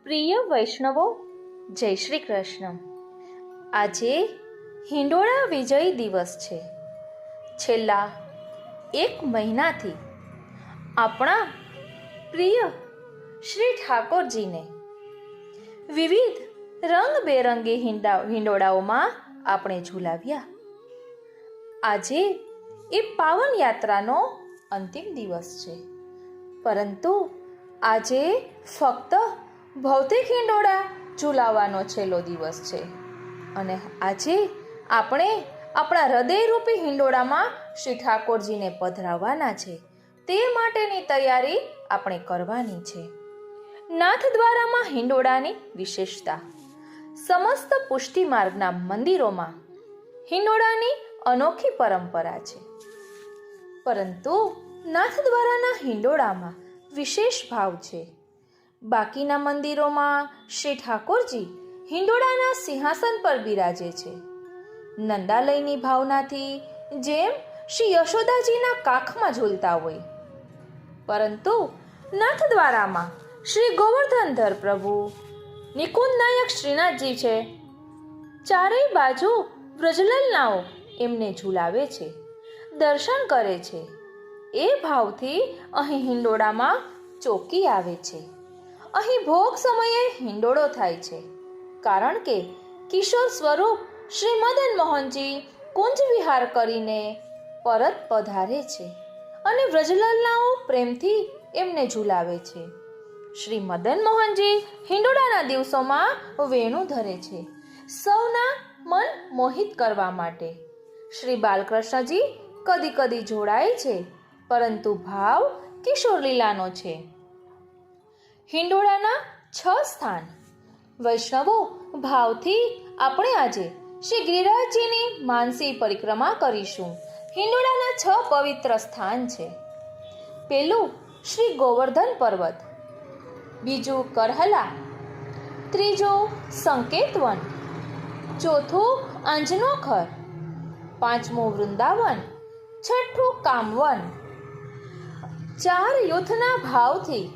પ્રિય વૈષ્ણવો, જય શ્રી કૃષ્ણ. આજે હિંડોળા વિજય દિવસ છે. છેલ્લા 1 મહિનાથી આપણા પ્રિય શ્રી ઠાકોરજીને વિવિધ રંગબેરંગી હિંડોળાઓમાં આપણે ઝુલાવ્યા. આજે એ પાવન યાત્રાનો અંતિમ દિવસ છે, પરંતુ આજે ફક્ત ભૌતિક હિંડોળા ઝુલાવવાનો છેલ્લો દિવસ છે અને આજે આપણે આપણા હૃદયરૂપી હિંડોળામાં શ્રી ઠાકોરજીને પધરાવવાના છે. તે માટેની તૈયારી આપણે કરવાની છે. નાથદ્વારામાં હિંડોળાની વિશેષતા. સમસ્ત પુષ્ટિ માર્ગના મંદિરોમાં હિંડોળાની અનોખી પરંપરા છે, પરંતુ નાથદ્વારાના હિંડોળામાં વિશેષ ભાવ છે. બાકીના મંદિરોમાં શ્રી ઠાકોરજી હિંડોળાના સિંહાસન પર બિરાજે છે, નંદાલયની ભાવનાથી, જેમ શ્રી યશોદાજીના કાખમાં ઝૂલતા હોય. પરંતુ નાથદ્વારામાં શ્રી ગોવર્ધનધર પ્રભુ, નિકુંજ નાયક શ્રીનાથજી છે. ચારેય બાજુ વ્રજલલનાઓ એમને ઝુલાવે છે, દર્શન કરે છે. એ ભાવથી અહીં હિંડોળામાં ચોકી આવે છે. અહીં ભોગ સમયે હિંડોળો થાય છે, કારણ કે કિશોર સ્વરૂપ શ્રી મદન મોહનજી કુંજ વિહાર કરીને પરત પધારે છે અને વ્રજલલનાઓ પ્રેમથી એમને ઝુલાવે છે. શ્રી મદન મોહનજી હિંડોળાના દિવસોમાં વેણુ ધરે છે, સૌના મન મોહિત કરવા માટે. શ્રી બાલકૃષ્ણજી કદી કદી જોડાય છે, પરંતુ ભાવ કિશોર લીલાનો છે. હિંડોળાના 6 સ્થાન. વૈષ્ણવો, ભાવથી આપણે આજે શ્રી ગિરિરાજજીની માનસી પરિક્રમા કરીશું. હિંડોળાના 6 પવિત્ર સ્થાન છે. પહેલું શ્રી ગોવર્ધન પર્વત, બીજું કરહલા, ત્રીજું સંકેતવન, ચોથું આંજનોખર, પાંચમું વૃંદાવન, છઠ્ઠું કામવન. 4 યુથના ભાવથી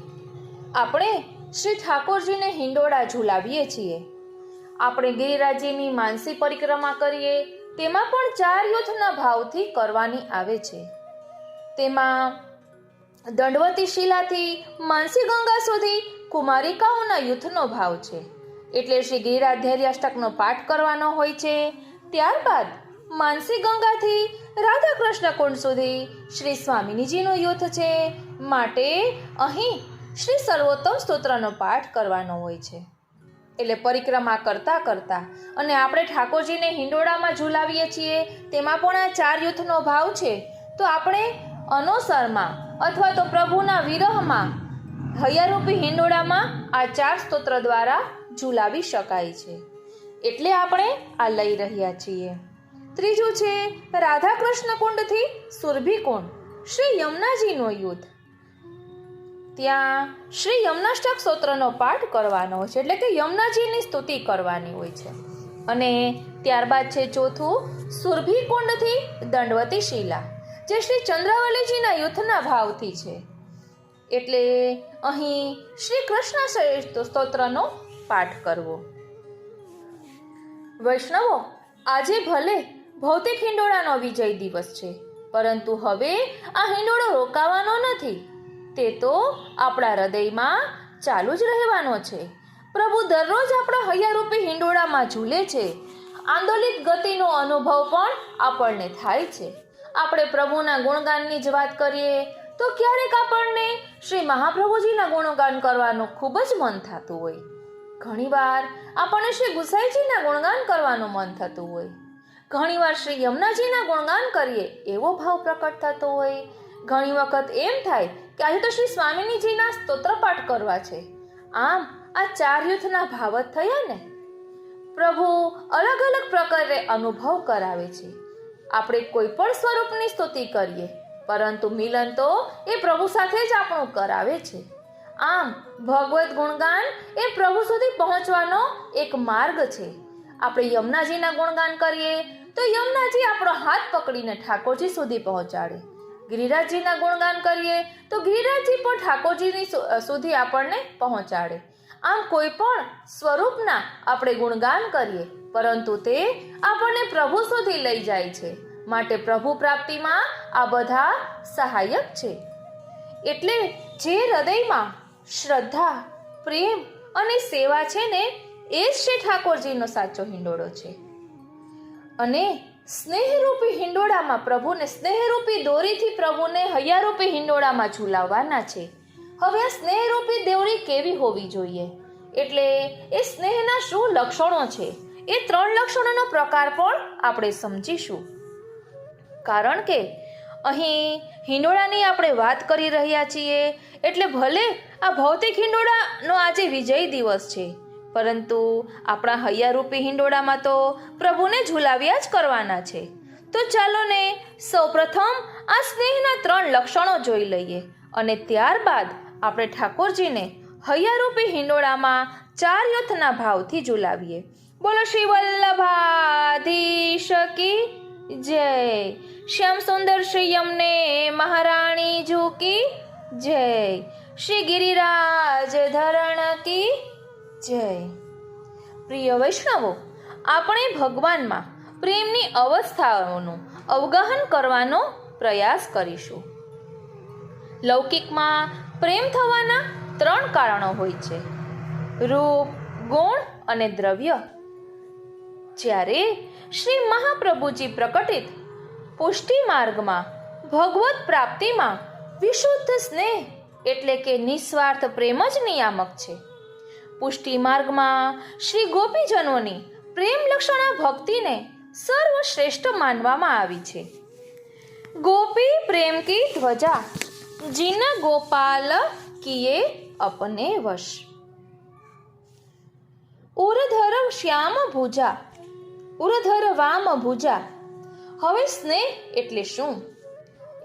આપણે શ્રી ઠાકોરજીને હિંડોળા ઝુલાવીએ છીએ. આપણે ગિરિરાજજીની માનસી પરિક્રમા કરીએ તેમાં પણ 4 યુથના ભાવથી કરવાની આવે છે. તેમાં દંડવતી શિલાથી માનસી ગંગા સુધી કુમારિકાઓના યુથનો ભાવ છે, એટલે શ્રી ગિરિરાધ્યાષ્ટકનો પાઠ કરવાનો હોય છે. ત્યારબાદ માનસી ગંગાથી રાધા કૃષ્ણ કુંડ સુધી શ્રી સ્વામિનીજીનો યુથ છે, માટે અહીં શ્રી સર્વોત્તમ સ્તોત્રનો પાઠ કરવાનો હોય છે. એટલે પરિક્રમા કરતા કરતા અને આપણે ઠાકોરજીને હિંડોળામાં ઝુલાવીએ છીએ, તેમાં પણ આ 4 યુથનો ભાવ છે. તો આપણે અનોસરમાં અથવા તો પ્રભુના વિરહમાં હૈયારૂપી હિંડોળામાં આ 4 સ્તોત્ર દ્વારા ઝુલાવી શકાય છે, એટલે આપણે આ લઈ રહ્યા છીએ. ત્રીજું છે રાધા કૃષ્ણ કુંડથી સુરભી કુંડ, શ્રી યમુનાજીનો યુથ. ત્યાં શ્રી યમુનાષ્ટક સ્તોત્રનો પાઠ કરવાનો હોય છે, એટલે કે યમુનાજીની સ્તુતિ કરવાની હોય છે. અને ત્યારબાદ છે ચોથું સુરભી કુંડથી દંડવતી શિલા, જે શ્રી ચંદ્રાવલીજીના યુથના ભાવથી છે, એટલે અહીં શ્રી કૃષ્ણ સ્તોત્રનો પાઠ કરવો. વૈષ્ણવો, આજે ભલે ભૌતિક હિંડોળાનો વિજય દિવસ છે, પરંતુ હવે આ હિંડોળો રોકાવાનો નથી. તે તો આપણા હૃદયમાં ચાલુ જ રહેવાનો છે. પ્રભુ દરરોજ આપણા હૈયારૂપી હિંડોળામાં ઝૂલે છે. આંદોલિત ગતિનો અનુભવ પણ આપણને થાય છે. આપણે પ્રભુના ગુણગાનની જ વાત કરીએ તો ક્યારેક આપણને શ્રી મહાપ્રભુજીના ગુણગાન કરવાનું ખૂબ જ મન થતું હોય. ઘણીવાર આપણને શ્રી ગુસાઈજીના ગુણગાન કરવાનું મન થતું હોય. ઘણીવાર શ્રી યમુનાજીના ગુણગાન કરીએ એવો ભાવ પ્રકટ થતો હોય. ઘણી વખત એમ થાય કે આજે તો શ્રી સ્વામિનીજીના સ્તોત્રપાઠ કરવા છે. આમ આ 4 યુથના ભાવ જ થયા ને. પ્રભુ અલગ અલગ પ્રકારે અનુભવ કરાવે છે. આપણે કોઈ પણ સ્વરૂપની સ્તુતિ કરીએ, પરંતુ મિલન તો એ પ્રભુ સાથે જ આપણું કરાવે છે. આમ ભગવત ગુણગાન એ પ્રભુ સુધી પહોંચવાનો એક માર્ગ છે. આપણે યમુનાજીના ગુણગાન કરીએ તો યમુનાજી આપણો હાથ પકડીને ઠાકોરજી સુધી પહોંચાડે. ગિરિરાજજીના ગુણગાન કરીએ તો ગિરિરાજજી પણ ઠાકોરજીની સુધી આપણને પહોંચાડે. આમ કોઈ પણ સ્વરૂપના આપણે ગુણગાન કરીએ, પરંતુ તે આપણને પ્રભુ સુધી લઈ જાય છે. માટે પ્રભુ પ્રાપ્તિમાં આ બધા સહાયક છે. એટલે જે હૃદયમાં શ્રદ્ધા, પ્રેમ અને સેવા છે ને, એ જ શ્રી ઠાકોરજીનો સાચો હિંડોળો છે. અને સ્નેહરૂપી હિંડોળામાં પ્રભુને, સ્નેહરૂપી દોરીથી પ્રભુને હૈયારૂપી હિંડોળામાં ઝૂલાવવાના છે. હવે આ સ્નેહરૂપી દોરી કેવી હોવી જોઈએ, એટલે એ સ્નેહના શું લક્ષણો છે, એ 3 લક્ષણોનો પ્રકાર પણ આપણે સમજીશું. કારણ કે અહીં હિંડોળાની આપણે વાત કરી રહ્યા છીએ, એટલે ભલે આ ભૌતિક હિંડોળાનો આજે વિજય દિવસ છે, પરંતુ આપણા હૈયારૂપી હિંડોળામાં તો પ્રભુને ઝૂલાવ્યા જ કરવાના છે. તો ચાલો ને સૌપ્રથમ આ સ્નેહના 3 લક્ષણો જોઈ લઈએ, અને ત્યારબાદ આપણે ઠાકોરજીને હૈયારૂપી હિંડોળામાં 4 યુથના ભાવથી ઝૂલાવીએ. બોલો શ્રી વલ્લભાધીશ કી જય. શ્યામ સુંદર શ્રી યમને મહારાણી જુ કી જય. શ્રી ગિરિરાજ ધરણ કી જય. પ્રિય વૈષ્ણવો, આપણે ભગવાનમાં પ્રેમની અવસ્થાઓનું અવગાહન કરવાનો પ્રયાસ કરીશું. લૌકિકમાં પ્રેમ થવાના 3 કારણો હોય છે: રૂપ, ગુણ અને દ્રવ્ય. જ્યારે શ્રી મહાપ્રભુજી પ્રકટિત પુષ્ટિ માર્ગમાં ભગવત પ્રાપ્તિમાં વિશુદ્ધ સ્નેહ એટલે કે નિસ્વાર્થ પ્રેમ જ નિયામક છે. પુષ્ટિ માર્ગમાં શ્રી ગોપીજનોની પ્રેમ લક્ષણા ભક્તિને સર્વશ્રેષ્ઠ માનવામાં આવી છે. ગોપી પ્રેમ કી ધ્વજા, જીન ગોપાલ કિએ અપને વશ. ઉરધર શ્યામ ભુજા, ઉરધર વામ ભુજા. હવે સ્નેહ એટલે શું,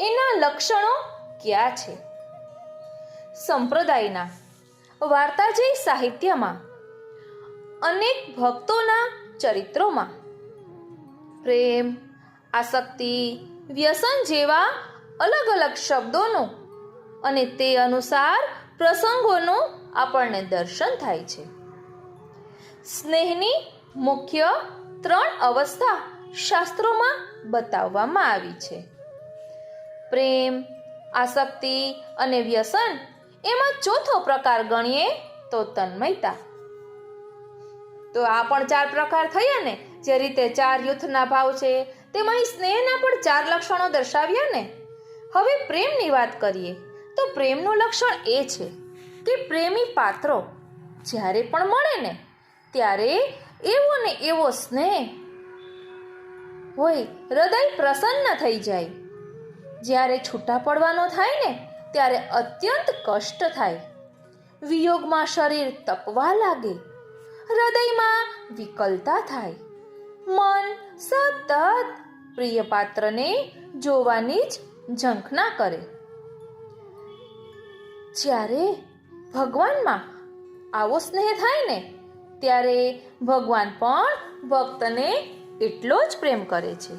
એના લક્ષણો ક્યાં છે? સંપ્રદાયના વાર્તાજી સાહિત્યમાં અનેક ભક્તોના ચરિત્રોમાં પ્રેમ, આસક્તિ, વ્યસન જેવા અલગ અલગ શબ્દોનું અને તે અનુસાર પ્રસંગોનું આપણને દર્શન થાય છે. સ્નેહની મુખ્ય 3 અવસ્થા શાસ્ત્રોમાં બતાવવામાં આવી છે: પ્રેમ, આસક્તિ અને વ્યસન. એમાં ચોથો પ્રકાર ગણીએ તો તન્મયતા. તો આ પણ 4 પ્રકાર થયા ને. જે રીતે 4 યુથના ભાવ છે, તેમાં સ્નેહના પણ 4 લક્ષણો દર્શાવ્યા ને. હવે પ્રેમની વાત કરીએ તો પ્રેમનું લક્ષણ એ છે કે પ્રેમી પાત્રો જ્યારે પણ મળે ને, ત્યારે એવો ને એવો સ્નેહ હોય, હૃદય પ્રસન્ન થઈ જાય. જ્યારે છૂટા પડવાનો થાય ને, ત્યારે અત્યંત કષ્ટ થાય. વિયોગમાં શરીર તપવા લાગે, હૃદયમાં વિકલતા થાય, મન સતત પ્રિય પાત્રને જોવાની જ ઝંખના કરે. જ્યારે ભગવાનમાં આવો સ્નેહ થાય ને, ત્યારે ભગવાન પણ ભક્તને એટલો જ પ્રેમ કરે છે.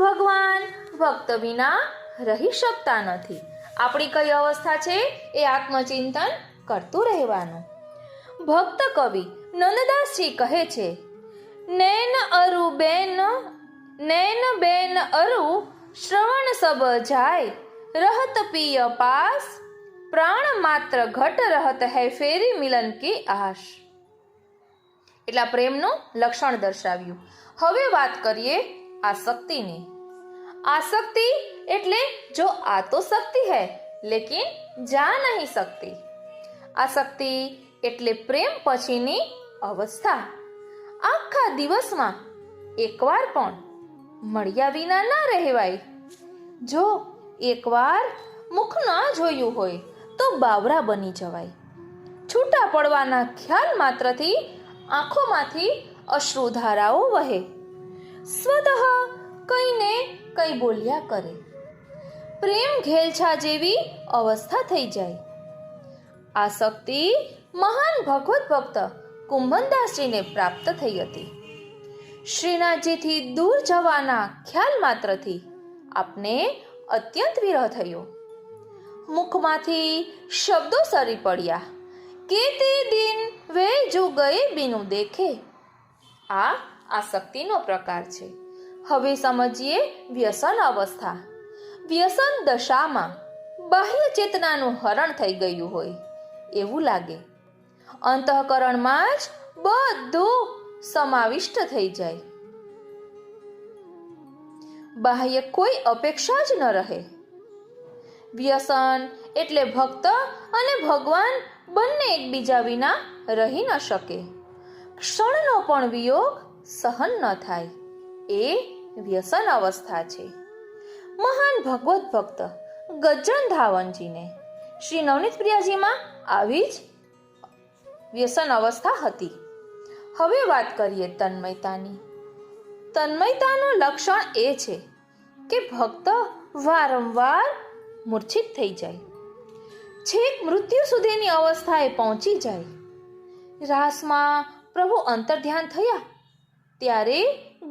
ભગવાન ભક્ત વિના રહી શકતા નથી. આપણી કઈ અવસ્થા છે એ આત્મચિંતન કરતું રહેવાનું. ભક્ત કવિ નંદદાસજી કહે છે, નૈન અરુ બેન, નૈન બેન અરુ શ્રવણ સબ જાય, રહત પિય પાસ, પ્રાણ માત્ર ઘટ રહત હૈ ફેરી મિલન કી આશ. એટલા પ્રેમનું લક્ષણ દર્શાવ્યું. હવે વાત કરીએ આસક્તિની. આસક્તિ એટલે જો આ તો શક્તિ હૈ લેકિન જા નહીં શકતી. આસક્તિ એટલે પ્રેમ પછીની અવસ્થા. આખા દિવસમાં એકવાર પણ મળ્યા વિના ના રહેવાય. જો એકવાર મુખ ના જોયું હોય તો બાવરા બની જવાય. છૂટા પડવાના ખ્યાલ માત્રથી આંખોમાંથી અશ્રુધારાઓ વહે. સ્વતઃ કઈને કંઈ બોલ્યા કરે. પ્રેમ ઘેલછા જેવી અવસ્થા થઈ જાય. આસક્તિ મહાન ભગવત ભક્ત કુંભનદાસજીને પ્રાપ્ત થઈ હતી. શ્રીનાથજીથી દૂર જવાના ખ્યાલ માત્રથી આપને અત્યંત વિરહ થયો. મુખમાંથી શબ્દો સરી પડ્યા કે તે દિન જુ ગયે બીનું દેખે. આ આસક્તિનો પ્રકાર છે. હવે સમજીએ વ્યસન અવસ્થા. વ્યસન દશામાં બાહ્ય ચેતનાનું હરણ થઈ ગયું હોય એવું લાગે. અંતઃકરણમાં જ બધું સમાવિષ્ટ થઈ જાય. બાહ્ય કોઈ અપેક્ષા જ ન રહે. વ્યસન એટલે ભક્ત અને ભગવાન બંને એકબીજા વિના રહી ન શકે. ક્ષણનો પણ વિયોગ સહન ન થાય. એ વ્યસન અવસ્થા છે. મહાન ભગવત ભક્ત ગજ્જન ધાવનજીને શ્રી નવનીત પ્રિયાજીમાં આવી જ વ્યસન અવસ્થા હતી. હવે વાત કરીએ તન્મયતાની. તન્મયતાનું લક્ષણ એ છે કે ભક્ત વારંવાર મૂર્છિત થઈ જાય, છેક મૃત્યુ સુધીની અવસ્થાએ પહોંચી જાય. રાસમાં પ્રભુ અંતર્ધ્યાન થયા ત્યારે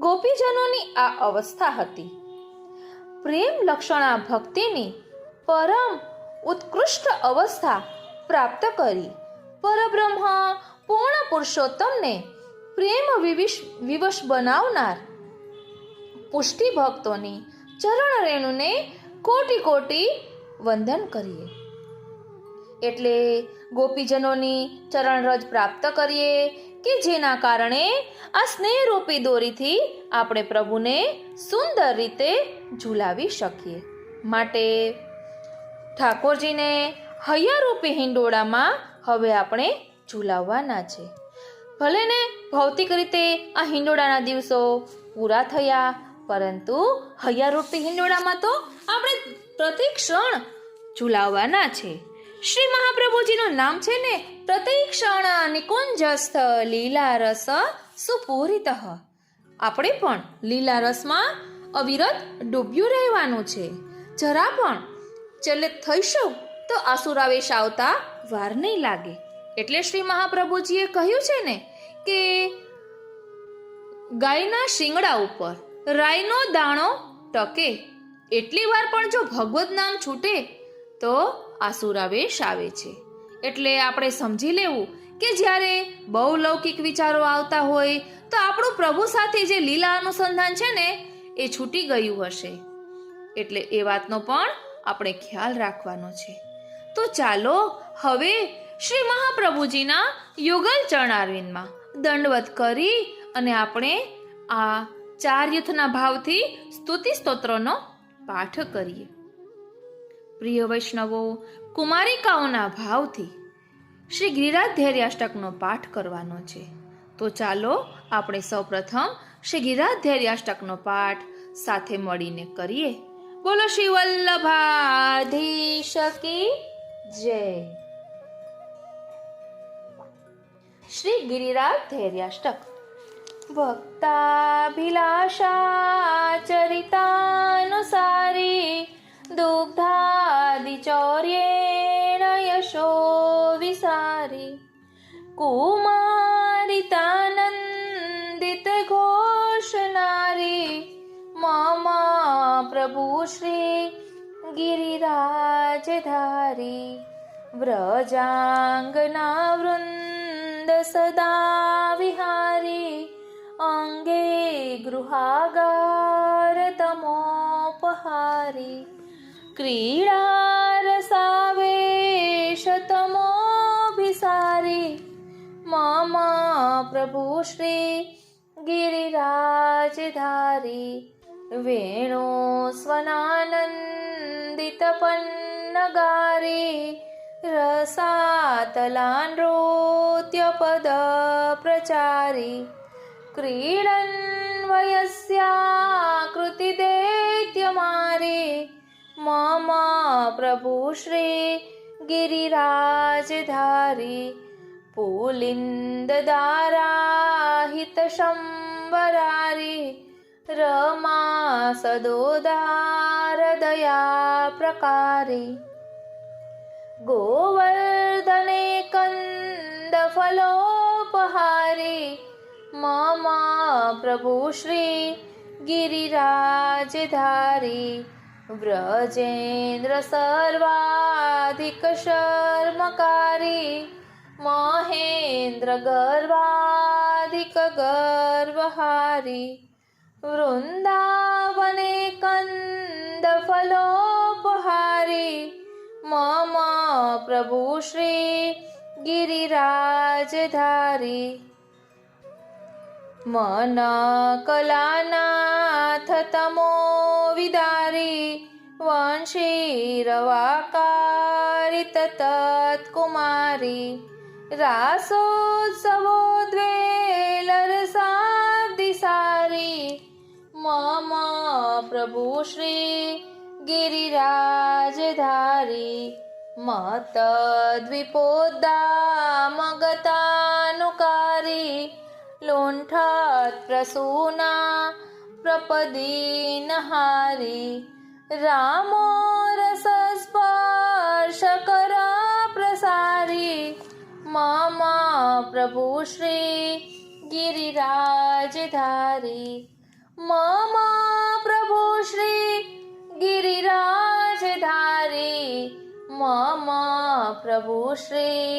ગોપીજનોની આ અવસ્થા હતી. પ્રેમ લક્ષણા ભક્તિની પરમ ઉત્કૃષ્ટ અવસ્થા પ્રાપ્ત કરી પરબ્રહ્મ પૂર્ણ પુરુષોત્તમને પ્રેમ વિવશ બનાવનાર પુષ્ટિ ભક્તોની ચરણ રેણુને કોટી કોટી વંદન કરીએ. એટલે ગોપીજનોની ચરણરજ પ્રાપ્ત કરીએ કે જેના કારણે આ સ્નેહરૂપી દોરીથી આપણે પ્રભુને સુંદર રીતે ઝુલાવી શકીએ. માટે ઠાકોરજીને હૈયારૂપી હિંડોળામાં હવે આપણે ઝુલાવવાના છે. ભલે ને ભૌતિક રીતે આ હિંડોળાના દિવસો પૂરા થયા, પરંતુ હૈયારૂપી હિંડોળામાં તો આપણે પ્રતિ ક્ષણ ઝુલાવવાના છે. શ્રી મહાપ્રભુજીનું નામ છે ને પ્રતિક્ષણ નિકુંજસ્થ લીલા રસ સુપૂરિત. આપણે પણ લીલા રસમાં અવિરત ડૂબ્યું રહેવાનું છે. જરા પણ ચલિત થઈશું તો આસુરાવેશ આવતા વાર નહીં લાગે. એટલે શ્રી મહાપ્રભુજીએ કહ્યું છે ને કે ગાયના શિંગડા ઉપર રાઈનો દાણો ટકે. એટલી વાર પણ જો ભગવત નામ છૂટે તો આસુરાવેશ આવે છે. એટલે આપણે સમજી લેવું કે જ્યારે બહુ લૌકિક વિચારો આવતા હોય તો આપણું પ્રભુ સાથે જે લીલા અનુસંધાન છે ને એ છૂટી ગયું હશે. એટલે એ વાતનો પણ આપણે ખ્યાલ રાખવાનો છે. તો ચાલો હવે શ્રી મહાપ્રભુજીના યુગલ ચરણારવિંદમાં દંડવત કરી અને આપણે આ ચાર યુથના ભાવથી સ્તુતિ સ્તોત્રનો પાઠ કરીએ. પ્રિય વૈષ્ણવો, કુમારિકાઓના ભાવથી શ્રી ગિરિરાધૈર્યાષ્ટકનો પાઠ કરવાનો છે. તો ચાલો આપણે સૌપ્રથમ શ્રી ગિરિરાધૈર્યાષ્ટકનો પાઠ સાથે મળીને કરીએ. બોલો શ્રી વલ્લભાધીશ કી જય. શ્રી ગિરિરાધૈર્યાષ્ટક. ભક્તાભિલાષા ચરિતાનુસારી દુગ્ધાદિચૌર્યેણ યશો વિસારી કુમારિતાનંદિત ઘોષનારી મમ પ્રભુ શ્રી ગિરિરાજધારી વ્રજાંગના વૃંદ સદા વિહારી અંગે ગૃહાગાર તમોપહારી ક્રીડારસાવેશ તમોભિસારી મમ પ્રભુ શ્રી ગિરિરાજધારી વેણુ સ્વનાનંદિત પન્નગારી રસાતલાન નૃત્ય પદ પ્રચારી ક્રીડન વયસ્યાકૃતિ દૈત્યમારી મમ પ્રભુ શ્રી ગિરિરાજધારી પુલિંદ દારાહિત શંબરારી રમા સદોદાર દયા પ્રકારી ગોવર્ધને કંદ ફલોપહારી મમ પ્રભુ શ્રી ગિરિરાજધારી વ્રજેન્દ્ર સર્વાધિક શર્મકારી મહેન્દ્ર ગર્વાધિક ગર્વહારી વૃંદાવને કંદ ફલોપહારી મમ પ્રભુ શ્રી ગિરિરાજધારી મન કલાનાથ તમો વિદારી વંશીરવાકારિત તત્કુમારી રાસોત્સવો દ્વેલરસાદિસારી મમ પ્રભુ શ્રી ગિરિરાજધારી મત દ્વિપોદ્દામગતાનુકારી લુંઠત પ્રસૂના પ્રપદીનહારી રામો રસસ્પર્શકરા પ્રસારી મમ પ્રભુ શ્રી ગિરિરાજધારી મમ પ્રભુ શ્રી ગિરિરાજધારી મમ પ્રભુ શ્રી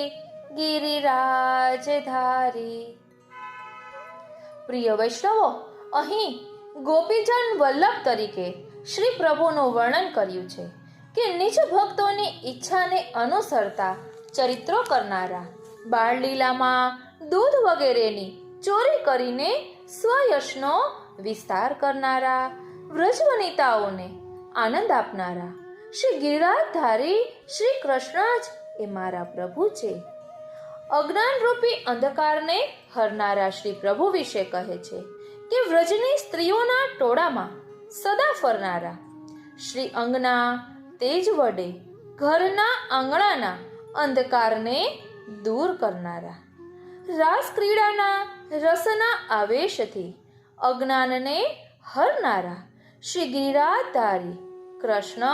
ગિરિરાજધારી. પ્રિય વૈષ્ણવો, અહીં ગોપીજન વલ્લભ તરીકે શ્રી પ્રભુનું વર્ણન કર્યું છે કે નિજ ભક્તોની ઈચ્છાને અનુસરતા ચરિત્રો કરનારા, બાળલીલામાં દૂધ વગેરેની ચોરી કરીને સ્વયશનો વિસ્તાર કરનારા, વ્રજવનિતાઓને આનંદ આપનારા શ્રી ગિરિરાજધારી શ્રી કૃષ્ણ જ એ મારા પ્રભુ છે. અજ્ઞાનરૂપી અંધકારને હરનારા શ્રી પ્રભુ વિશે કહે છે કે વ્રજની સ્ત્રીઓના ટોળામાં સદા ફરનારા, શ્રી અંગના તેજ વડે ઘરના આંગણાના અંધકારને દૂર કરનારા, રાસ ક્રીડાના રસના આવેશથી અજ્ઞાનને હરનારા શ્રી ગિરિરાજધારી કૃષ્ણ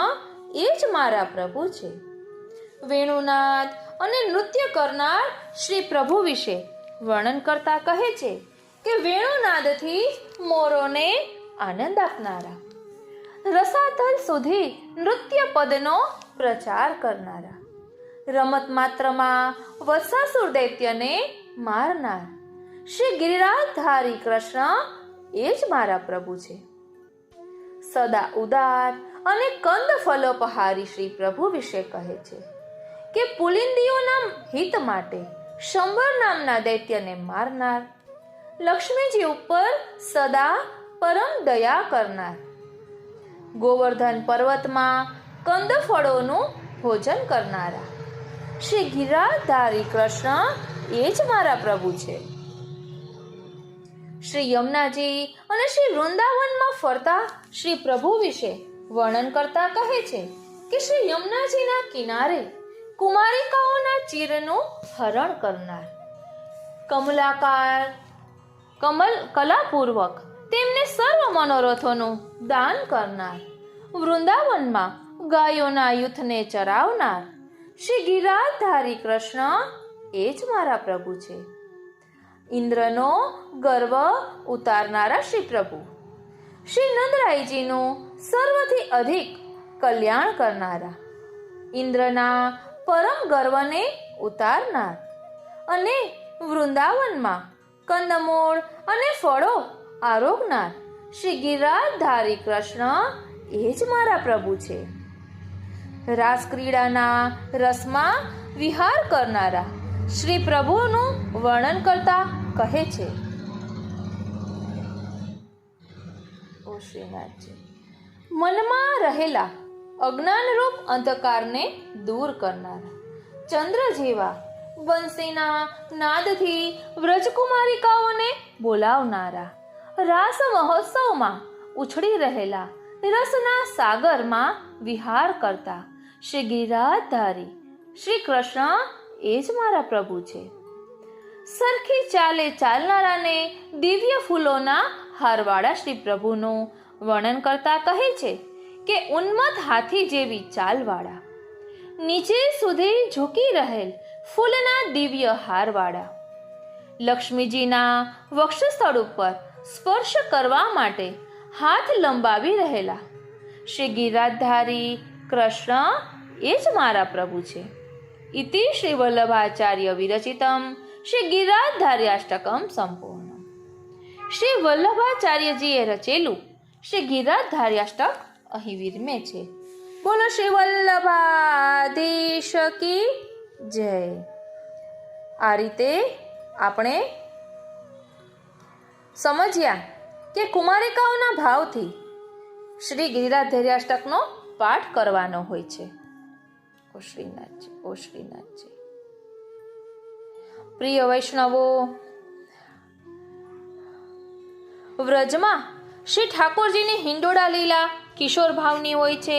એ જ મારા પ્રભુ છે. વેણુનાદ અને નૃત્ય કરનાર શ્રી પ્રભુ વિશે વર્ણન કરતા કહે છે કે વેણુનાદથી મોરોને આનંદ આપનારા, રસાતલ સુધી નૃત્ય પદનો પ્રચાર કરનારા, રમત માત્રમાં વત્સાસુર દૈત્યને મારનાર શ્રી ગિરિરાજધારી કૃષ્ણ એ જ મારા પ્રભુ છે. સદા ઉદાર અને કંદ ફલોપહારી શ્રી પ્રભુ વિશે કહે છે કે પુલિંદીઓના હિત માટે શંબર નામના દૈત્યને મારનાર, લક્ષ્મીજી ઉપર સદા પરમ દયા કરનાર, ગોવર્ધન પર્વતમાં કંદ ફળોનું ભોજન કરનારા શ્રી ગિરિરાજધારી કૃષ્ણ એ જ મારા પ્રભુ છે. શ્રી યમુનાજી અને શ્રી વૃંદાવનમાં ફરતા શ્રી પ્રભુ વિશે વર્ણન કરતા કહે છે કે શ્રી યમુનાજીના કિનારે કુમારિકાઓના ચીરનું હરણ કરનાર, કલાપૂર્વક તેમને સર્વ મનોરથોનું દાન કરનાર, વૃંદાવનમાં ગાયોના યુથને ચરાવનાર શ્રી ગિરિરાજધારી કૃષ્ણ એ જ મારા પ્રભુ છે. ઇન્દ્રનો ગર્વ ઉતારનારા શ્રી પ્રભુ, શ્રી નંદરાયજીનું સર્વથી અધિક કલ્યાણ કરનારા, ઇન્દ્રના પરમ ગર્વને ઉતારનાર અને વૃંદાવનમાં કંદમૂળ અને ફળો આરોગનાર શ્રી ગિરિરાજધારી કૃષ્ણ એ જ મારા પ્રભુ છે. રાસ ક્રીડાના રસમાં વિહાર કરનારા શ્રી પ્રભુનું વર્ણન કરતા કહે છે, ઓ શ્રીનાથજી, મનમાં રહેલા અજ્ઞાનરૂપ અંધકારને દૂર કરનારા, ચંદ્ર જેવા બંસીના નાદથી વ્રજકુમારિકાઓને બોલાવનારા, રાસ મહોત્સવમાં ઉછળી રહેલા રસના સાગરમાં વિહાર કરતા શ્રી ગિરિરાજધારી શ્રી કૃષ્ણ એ જ મારા પ્રભુ છે. સરખી ચાલે ચાલનારાને દિવ્ય ફૂલોના હારવાળા શ્રી પ્રભુનું વર્ણન કરતા કહે છે કે ઉન્મત્ત હાથી જેવી ચાલવાળા, નીચે સુધી ઝૂકી રહેલ ફૂલના દિવ્ય હારવાળા, લક્ષ્મીજીના વક્ષસ્થળ ઉપર સ્પર્શ કરવા માટે હાથ લંબાવી રહેલા શ્રી ગિરિરાજધારી કૃષ્ણ એ જ મારા પ્રભુ છે. ઇતિ શ્રી વલ્લભાચાર્ય વિરચિતમ શ્રી ગિરિરાજધાર્યાષ્ટકમ સંપૂર્ણ. શ્રી વલ્લભાચાર્યજીએ રચેલું શ્રી ગિરિરાજધાર્યાષ્ટક અહીં વિરમે છે. બોલો શ્રી વલ્લભાધીશ કી જય. આ રીતે આપણે સમજ્યા કે કુમારિકાઓના ભાવથી શ્રી ગિરિરાજધાર્યાષ્ટકનો પાઠ કરવાનો હોય છે. ઓ શ્રીનાથજી, ઓ શ્રીનાથજી. પ્રિય વૈષ્ણવો, વ્રજમાં શ્રી ઠાકોરજીની હિંડોળા લીલા કિશોર ભાવની હોય છે.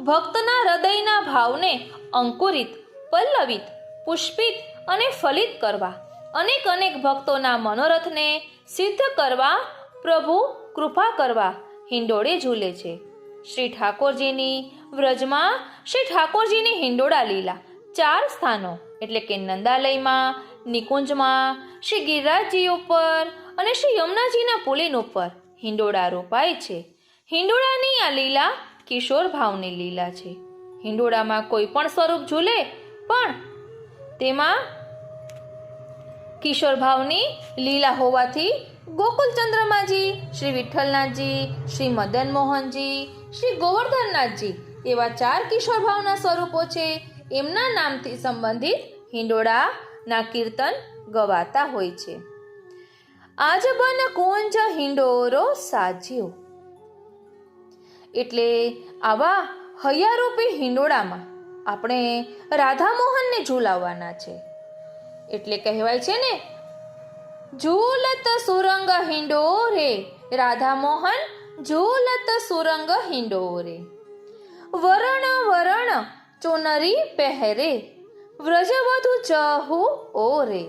ભક્તના હૃદયના ભાવને અંકુરિત, પલ્લવિત, પુષ્પિત અને ફલિત કરવા, અનેક અનેક ભક્તોના મનોરથને સિદ્ધ કરવા, પ્રભુ કૃપા કરવા હિંડોળે ઝૂલે છે. શ્રી ઠાકોરજીની વ્રજમાં શ્રી ઠાકોરજીની હિંડોળા લીલા 4 સ્થાનો એટલે કે નંદાલયમાં, નિકુંજમાં, શ્રી ગિરિરાજજી ઉપર અને શ્રી યમુનાજીના પુલિન ઉપર હિંડોળા રોપાય છે. હિંડોળાની આ લીલા કિશોર ભાવની લીલા છે. હિંડોળામાં કોઈ પણ સ્વરૂપ ઝૂલે પણ તેમાં કિશોર ભાવની લીલા હોવાથી ગોકુલચંદ્રમાજી, શ્રી વિઠ્ઠલનાથજી, શ્રી મદન મોહનજી, શ્રી ગોવર્ધનનાથજી એવા 4 કિશોર ભાવના સ્વરૂપો છે. એમના નામથી સંબંધિત હિંડોળાના કીર્તન ગવાતા હોય છે. આજ બન કુંજ હિંડોરો સાજ્યો, એટલે આવા હૈયારૂપી હિંડોળામાં આપણે રાધા મોહનને ઝૂલાવવાના છે. એટલે કહેવાય છે ને, ઝૂલત સુરંગ હિંડોરે, રાધા મોહન ઝૂલત સુરંગ હિંડોરે. વરણ વરણ ચોનરી પહેરે, વ્રજવધુ ચહુ ઓરે.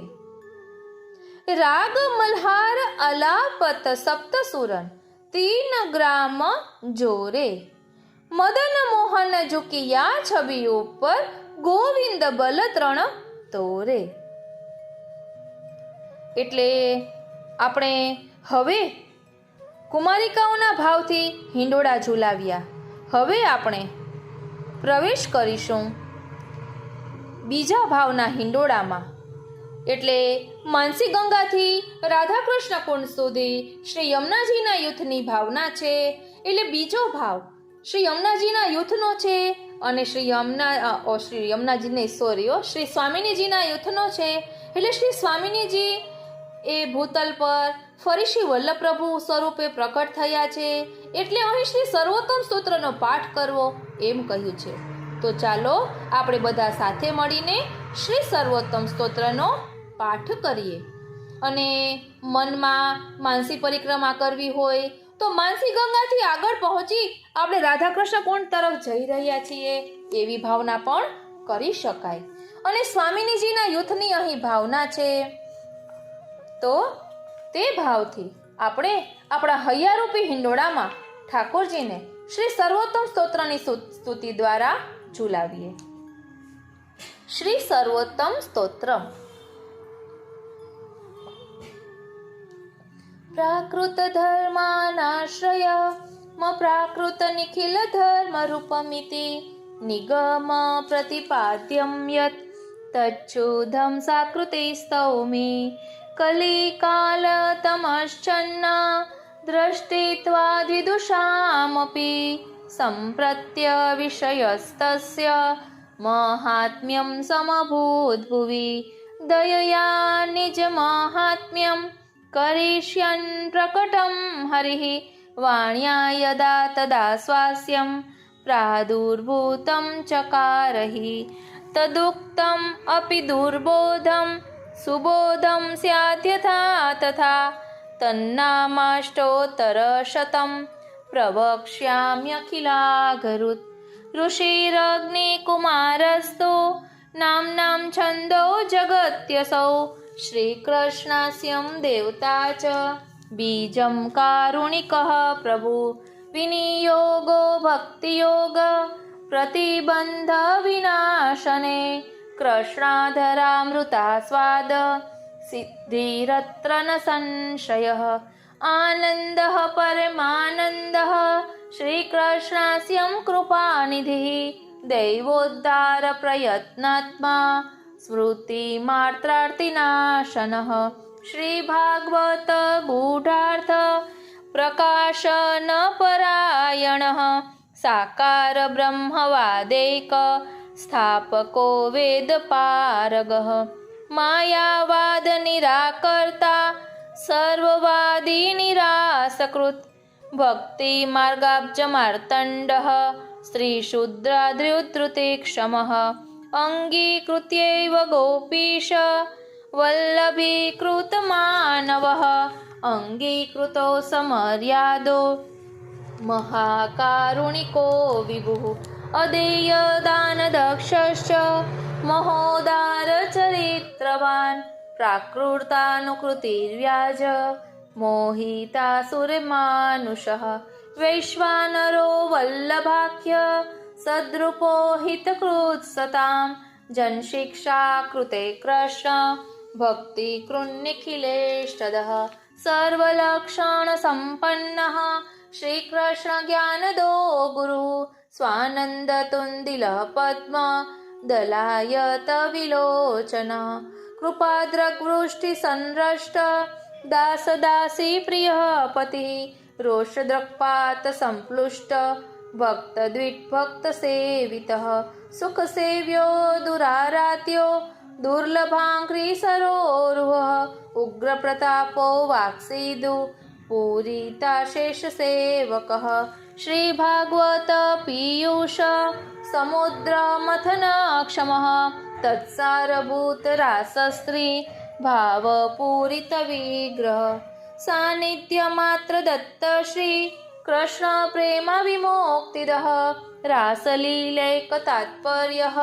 રાગ મલ્હાર અલાપત સપ્ત સુરન, 3 ગ્રામ જોરે. મદન મોહન ઝુકિયા છબી ઉપર, ગોવિંદ બલ 3 તોરે. એટલે આપણે હવે કુમારિકાઓના ભાવથી હિંડોળા ઝૂલાવ્યા. હવે આપણે પ્રવેશ કરીશું બીજા ભાવના હિંડોળામાં. એટલે માનસી ગંગાથી રાધાકૃષ્ણ કુંડ સુધી શ્રી યમુનાજીના યુથની ભાવના છે. એટલે બીજો ભાવ શ્રી યમુનાજીના યુથનો છે અને શ્રી સ્વામિનીજીના યુથનો છે. એટલે શ્રી સ્વામિનીજી એ ભૂતલ પર ફરી શ્રી વલ્લભપ્રભુ સ્વરૂપે પ્રકટ થયા છે. એટલે અહીં શ્રી સર્વોત્તમ સ્તોત્રનો પાઠ કરવો એમ કહ્યું છે. તો ચાલો આપણે બધા સાથે મળીને શ્રી સર્વોત્તમ સ્તોત્રનો પાઠ કરીએ. અને મનમાં માનસી પરિક્રમા કરવી હોય તો માનસી ગંગાથી આગળ પહોંચી આપણે રાધાકૃષ્ણ કુંડ તરફ જઈ રહ્યા છીએ એવી ભાવના પણ કરી શકાય. અને સ્વામિનીજીના યુથની અહીં ભાવના છે. તો તે ભાવથી આપણે આપણા હૈયારૂપી હિંડોળામાં ઠાકોરજીને શ્રી સર્વોત્તમ સ્તોત્રની સ્તુતિ દ્વારા ઝૂલાવીએ. શ્રી સર્વોત્તમ સ્તોત્રમ. પ્રાકૃત ધર્માનાશ્રય પ્રાકૃત નિખિલ ધર્મ રૂપમિતિ નિગમ પ્રતિપાદ્યમ યત તચ્છુધમ સાકૃતે સ્તૌમી કલિકાલ તમશ્ચન્ન દ્રષ્ટિત્વા દ્વિદુષામપી સંપ્રત્ય વિષયસ્તસ્ય મહાત્મ્યં સમભૂદ્ભુવિ દયયા નિજ મહાત્મ્યં કરિષ્યન પ્રકટં હરિઃ વાણ્યા યદા તદા સ્વાસ્યં પ્રાદુર્ભૂतं ચકારહિ તદુક્તમ અપિ દુર્બોધમ સુબોધમ સ્યાદ્યથા તથા તન્નામાષ્ટોત્તરશતમ પ્રવક્ષ્યામ્યખિલાઘરુત ઋષિરગ્નિકુમારસ્તો નામ્નાં છંદો જગત્યસૌ શ્રીકૃષ્ણાસ્યં દેવતા ચ બીજં કારુણિકઃ પ્રભુ વિનિયોગો ભક્તિયોગ પ્રતિબંધ વિનાશને કૃષ્ણાધરામૃતાસ્વાદ સિદ્ધિરત્ર ન સંશયઃ આનંદઃ પરમાનંદઃ શ્રીકૃષ્ણાસ્યં કૃપાનિધિઃ दैवोद्धारप्रयत्नात्मा स्मृतिमात्रार्तिनाशनः श्रीभागवत गूढार्थ प्रकाशनपरायणः साकार ब्रह्मवादैक स्थापको वेदपारगः मायावाद निराकर्ता सर्ववादी निरासकृत् भक्ति मार्गाब्जमार्तण्डः श्रीशूद्राद्र्युद्धृतिक्षमः अङ्गीकृत्यैव गोपीश वल्लभीकृतमानवः अङ्गीकृतो समर्यादो महाकारुणिको विभुः अदेयदानदक्षश्च महोदारचरित्रवान् प्राकृतानुकृतिर्व्याज मोहितासुरमानुषः वैश्वानरो वल्लभाख्य सद्रूपो हितकृत्सतां जनशिक्षा कृते कृष्ण भक्तिकृन्निखिलेष्टदः सर्वलक्षणसम्पन्नः श्रीकृष्णज्ञानदो गुरुः स्वानन्दतुन्दिलः पद्म दलायत विलोचनः कृपाद्रग्वृष्टिसंरष्ट दासदासी प्रियः पतिः रोषदृक्पात संप्लुष्ट भक्तद्विट्भक्तसेवितः सुखसेव्यो दुरारात्यो दुर्लभाङ्घ्रिसरोरुहः उग्रप्रतापो वाक्सीदु पूरिताशेषसेवकः श्रीभागवत पीयूष समुद्रमथनक्षमः तत्सारभूतरासस्त्री भावपूरितविग्रह सान्निध्यमात्रदत्त श्री कृष्ण प्रेम विमोक्तिदः रासलीलैकतात्पर्यः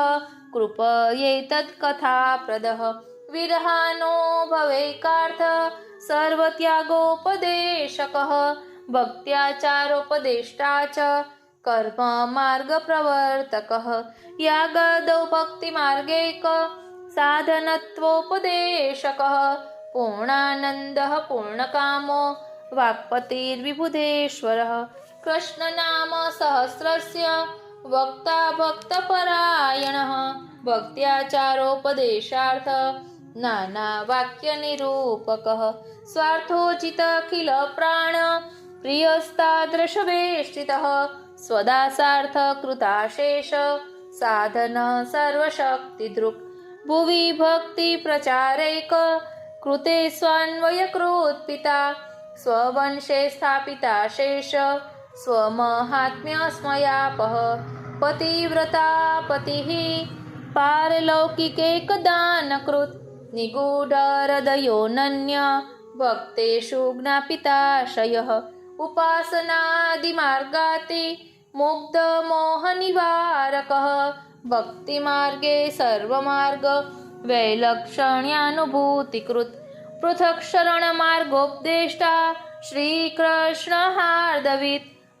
कृपयेतत्कथाप्रदः विरहानो भवेकार्थ सर्वत्यागोपदेशकः भक्त्याचारोपदेष्टा च कर्म मार्गप्रवर्तकः यागादौ भक्तिमार्गैक साधनत्वोपदेशकः पूर्णानन्दः पूर्णकामो वाक्पतिर्विबुधेश्वरः कृष्णनाम सहस्रस्य वक्ता भक्तपरायणः भक्त्याचारोपदेशार्थ नानावाक्यनिरूपकः स्वार्थोचितखिल प्राण प्रियस्तादृशवेष्टितः स्वदासार्थ कृताशेष साधन सर्वशक्तिदृक् भुवि भक्तिप्रचारैक कृते स्वान्वयकृत्पिता स्ववंशे स्थापिता शेष स्वमहात्म्यस्मयापः पतिव्रता पतिः पारलौकिकैकदानकृत् निगूढहृदयोऽनन्य भक्तेषु ज्ञापिताशयः उपासनादिमार्गाति मुग्धमोहनिवारकः भक्तिमार्गे सर्वमार्ग वैलक्षण्यानुभूतिकृत् पृथक् शरणमार्गोपदेष्टा श्रीकृष्णहार्दवित्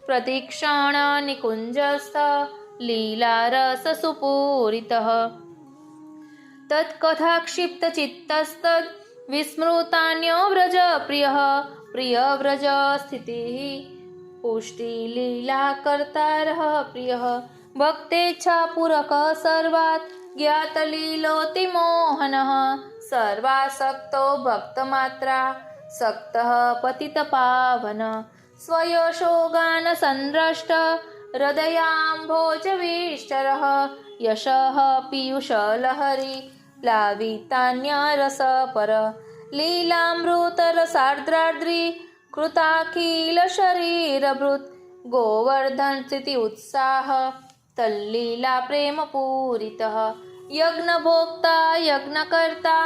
प्रतीक्षण निकुञ्जस्थ लीलारससुपूरितः तत्कथाक्षिप्तचित्तस्तद् विस्मृतान्यो व्रज प्रियः प्रियव्रज स्थितिः पुष्टिलीलाकर्तारः प्रियः भक्तेच्छापूरकः सर्वात् ज्ञातलीलोतिमोहनः सर्वासक्तो भक्तमात्रा सक्तः पतितपावन स्वयशोगानसंरष्ट हृदयाम्भोजविष्टरः यशः पीयूषलहरी प्लावितान्यरसपर लीलामृतरसार्द्रार्द्री कृताखिलशरीरभृत् गोवर्धन स्थिति उत्साह तल्लीला प्रेमपूरितः यज्ञभोक्ता यज्ञकर्ता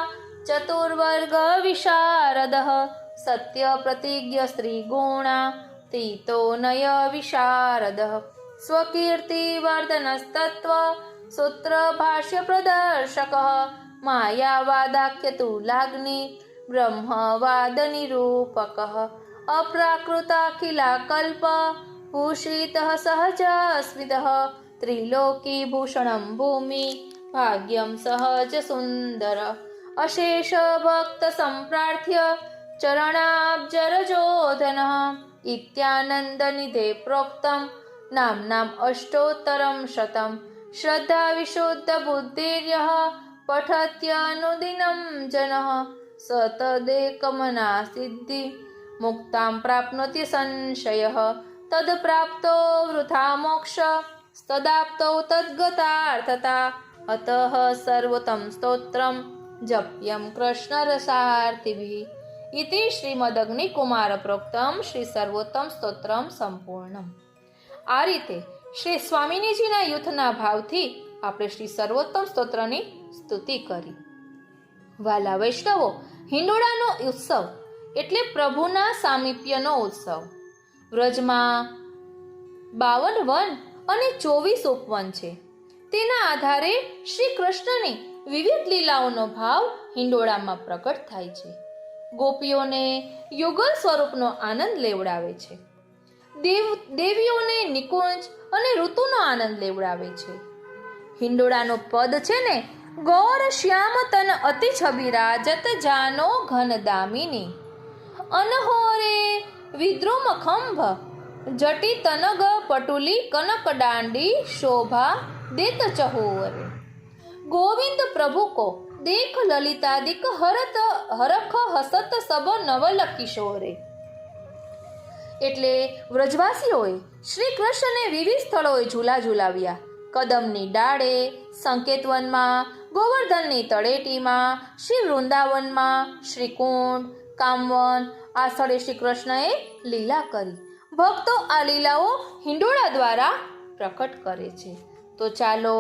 चतुर्वर्ग विशारदः सत्यप्रतिज्ञ स्त्रीगुणा तीतो नय विशारदः स्वकीर्तिवर्धनस्तत्त्व सूत्रभाष्यप्रदर्शकः मायावादाख्यतुलाग्नि ब्रह्मवादनिरूपकः अप्राकृताखिलाकल्प भूषितः सहजस्मितः त्रिलोकीभूषणं भूमि भाग्यं सहजसुन्दर अशेष भक्तसम्प्रार्थ्य चरणाब्जरजोधनः इत्यानन्दनिधे प्रोक्तं नाम्नाम् अष्टोत्तरं शतं श्रद्धा विशुद्ध बुद्धिर्यः पठत्यनुदिनं जनः स तदेकमना सिद्धि मुक्तां प्राप्नोति संशयः तद्प्राप्तो वृथा मोक्ष तदाप्तो तद्गतार्थता अतः सर्वोत्तम स्तोत्रम जप्यम कृष्णरसार्थिभिः इति श्रीमदग्निकुमार प्रोक्तम શ્રી સર્વોત્તમ સ્તોત્રમ સંપૂર્ણમ। આ રીતે શ્રી સ્વામિનીજીના યુથના ભાવથી આપણે શ્રી સર્વોત્તમ સ્તોત્રની સ્તુતિ કરી। વાલા વૈષ્ણવો, હિંડોળાનો ઉત્સવ એટલે પ્રભુના સામીપ્યનો ઉત્સવ। વ્રજમાં 52 વન અને 24 ઉપવન છે। તેના આધારે શ્રી કૃષ્ણની વિવિધ લીલાઓનો ભાવ હિંડોળામાં પ્રગટ થાય છે। ગોપીઓને યુગલ સ્વરૂપનો આનંદ લેવડાવે છે। દેવીઓને નિકુંજ અને ઋતુનો આનંદ લેવડાવે છે। હિંડોળાનો પદ છે ને, ગૌર શ્યામ તન અતિ છબિરાજત જાનો ઘન દામિની અનહોરે વિદ્રુમ ખંભ જટી તનગ પટુલી કનક દાંડી શોભા देत चहोरे गोविंद प्रभु को देख ललितादिक हरत हरख हसत सब नवल किशोरे। એટલે વ્રજવાસીઓએ શ્રી કૃષ્ણને વિવિધ સ્થળોએ ઝૂલા ઝૂલાવ્યા। કદમની ડાળે, સંકેતવનમાં, ગોવર્ધનની તળેટીમાં, શ્રી વૃંદાવનમાં, શ્રીકુંડ, કામવન આ સ્થળે શ્રી કૃષ્ણએ લીલા કરી। ભક્તો આ લીલાઓ હિંડોળા દ્વારા પ્રકટ કરે છે। તો ચાલો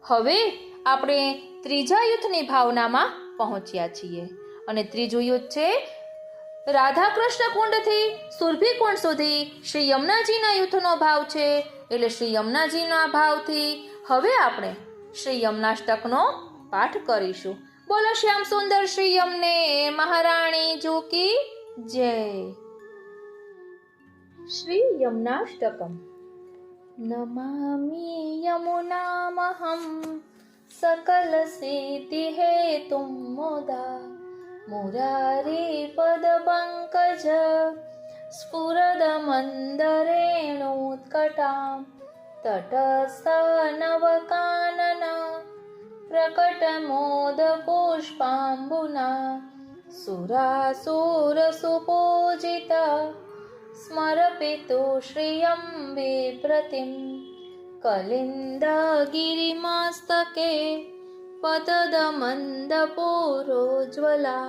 હવે આપણે ત્રીજા યુથની ભાવનામાં પહોંચ્યા છીએ અને ત્રીજું યુથ છે રાધા કૃષ્ણ કુંડથી સુરભી કુંડ સુધી શ્રી યમુનાજીના યુથનો ભાવ છે। એટલે શ્રી યમુનાજીના ભાવથી હવે આપણે શ્રી યમુનાષ્ટકનો પાઠ કરીશું। બોલો શ્યામ સુંદર શ્રી યમને મહારાણી જી કી જય। શ્રી યમુનાષ્ટકમ। नमामि यमुनामहं सकल सिद्धि हेतुं मुदा मुरारी पद पंकज स्फुरद मंदरेणोत्कटां तटस्थ नवकानन प्रकट मोद पुष्पाम्बुना सुरासुर सुपूजिता स्मरपितु श्रियम्बे प्रतिं कलिन्दगिरिमस्तके पतदमन्दपूरोज्ज्वला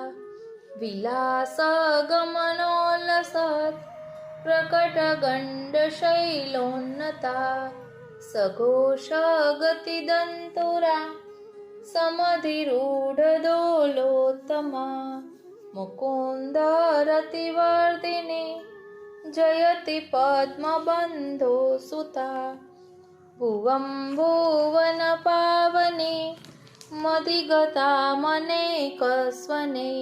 विलासगमनोल्लसत् प्रकटगण्डशैलोन्नता सघोषगतिदन्तुरा समधिरूढदोलोत्तमा मुकुन्दरतिवर्धिनी जयति पद्मबन्धो सुता भुवं भुवन पावने मदिगता मनेकस्वने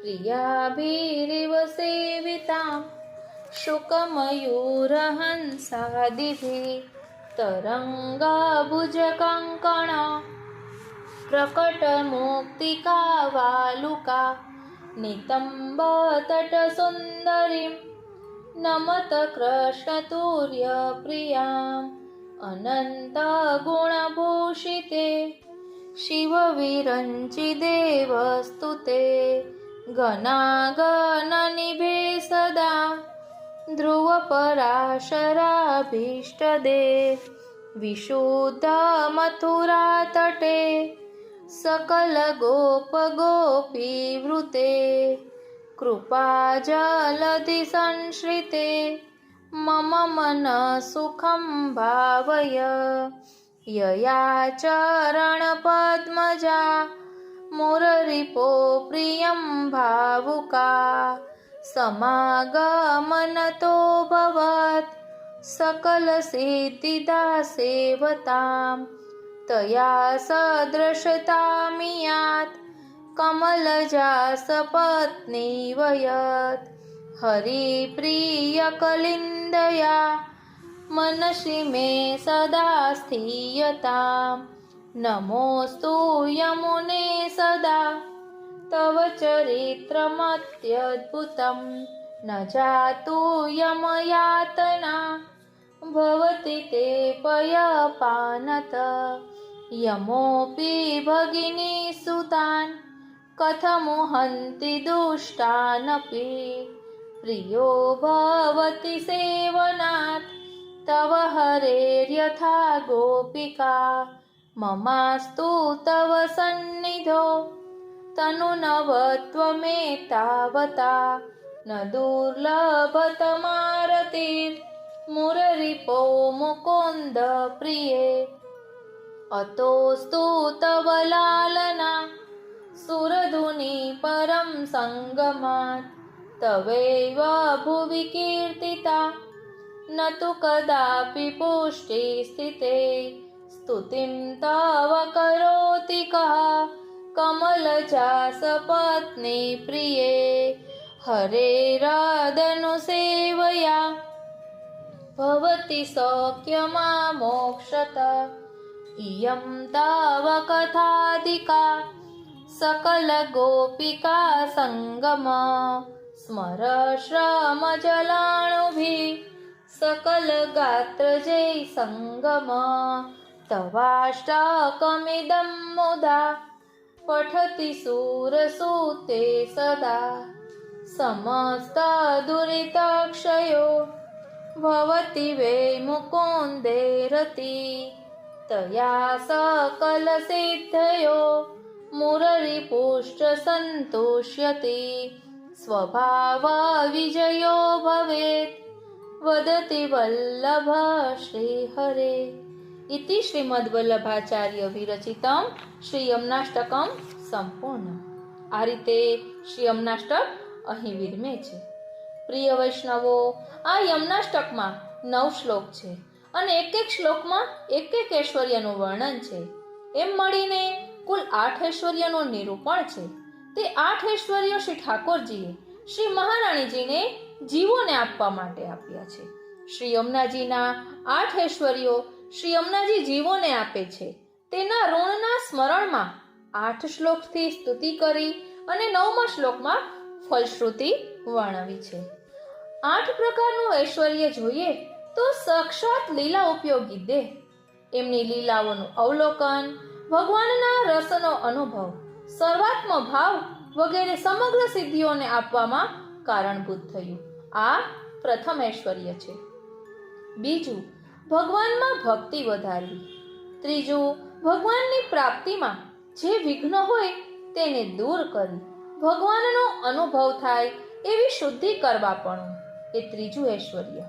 प्रियाभिरिव सेवितां शुकमयूरहंसादिभिः तरङ्गाभुजकङ्कण प्रकटमुक्तिकावालुका नितम्बतटसुन्दरीं नमत कृष्णतुर्यप्रियाम् अनन्तगुणभूषिते शिवविरञ्चिदेवस्तुते गणागणनिभे सदा ध्रुवपराशराभीष्टदे विशुद्धमथुरातटे सकलगोपगोपीवृते कृपाजलधिसंश्रिते मम मनसुखं भावय यया चरणपद्मजा मुररिपो प्रियं भावुका समागमनतो भवत् सकलसिद्धिदा सेवतां तया सदृशतामियात् कमलजासपत्नीवयत् हरिप्रियकलिन्दया मनसि मे सदा स्थीयतां नमोऽस्तु यमुने सदा तव चरित्रमत्यद्भुतं न जातु यमयातना भवति ते पयपानत यमोऽपि भगिनी सुतान् कथमुहन्ति दुष्टानपि प्रियो भवति सेवनात् तव हरेर्यथा गोपिका ममास्तु तव सन्निधौ तनुनवत्वमेतावता न दुर्लभतमारतिर्मुररिपो मुकुन्द प्रिये अतोऽस्तु तव लालना सुरधुनि परं सङ्गमात् तवैव भुवि कीर्तिता न तु कदापि पुष्टि स्थिते स्तुतिं तव करोति कः कमलजा सपत्नी प्रिये हरेरादनुसेवया भवति सौख्यमा मोक्षत इयं तव कथाधिका सकलगोपिका सङ्गम स्मर श्रमजलाणुभिः सकलगात्रजै सङ्गम तवाष्टकमिदं मुदा पठति सूरसूते सदा समस्तदुरितक्षयो भवति वै मुकुन्दे रति तया सकलसिद्धयो मुररिपुष्टसन्तुष्यति स्वभावविजयो भवेत् वदति वल्लभ श्रीहरे। इति શ્રીમદ્વલ્લભાચાર્ય વિરચિતમ શ્રી યમનાષ્ટકમ સંપૂર્ણ। આ રીતે શ્રી યમનાષ્ટક અહીં વિરમે છે। પ્રિય વૈષ્ણવો, આ યમનાષ્ટકમાં 9 શ્લોક છે અને એક એક શ્લોકમાં એક એક ઐશ્વર્યનું વર્ણન છે। એમ મળીને કુલ 8 ઐશ્વર્યનું નિરૂપણ છે। તે 8 ઐશ્વર્યો શ્રી ઠાકોરજીએ શ્રી મહારાણીજીને જીવોને આપવા માટે આપ્યા છે। શ્રી યમુનાજીના 8 ઐશ્વર્યો શ્રી યમુનાજી જીવોને આપે છે। તેના ઋણના સ્મરણમાં 8 શ્લોકથી સ્તુતિ કરી અને 9મા શ્લોકમાં ફલશ્રુતિ વર્ણવી છે। 8 પ્રકારનું ઐશ્વર્ય જોઈએ તો સાક્ષાત લીલા ઉપયોગી દેહ, એમની લીલાઓનું અવલોકન, ભગવાનના રસનો અનુભવ, સર્વાત્મ ભાવ વગેરે સમગ્ર સિદ્ધિઓને આપવામાં કારણભૂત થયું। આ પ્રથમ ઐશ્વર્ય છે। બીજું, ભગવાનમાં ભક્તિ વધારવી। ત્રીજું, ભગવાનની પ્રાપ્તિમાં જે વિઘ્ન હોય તેને દૂર કરી ભગવાનનો અનુભવ થાય એવી શુદ્ધિ કરવાપણું, એ ત્રીજું ઐશ્વર્ય।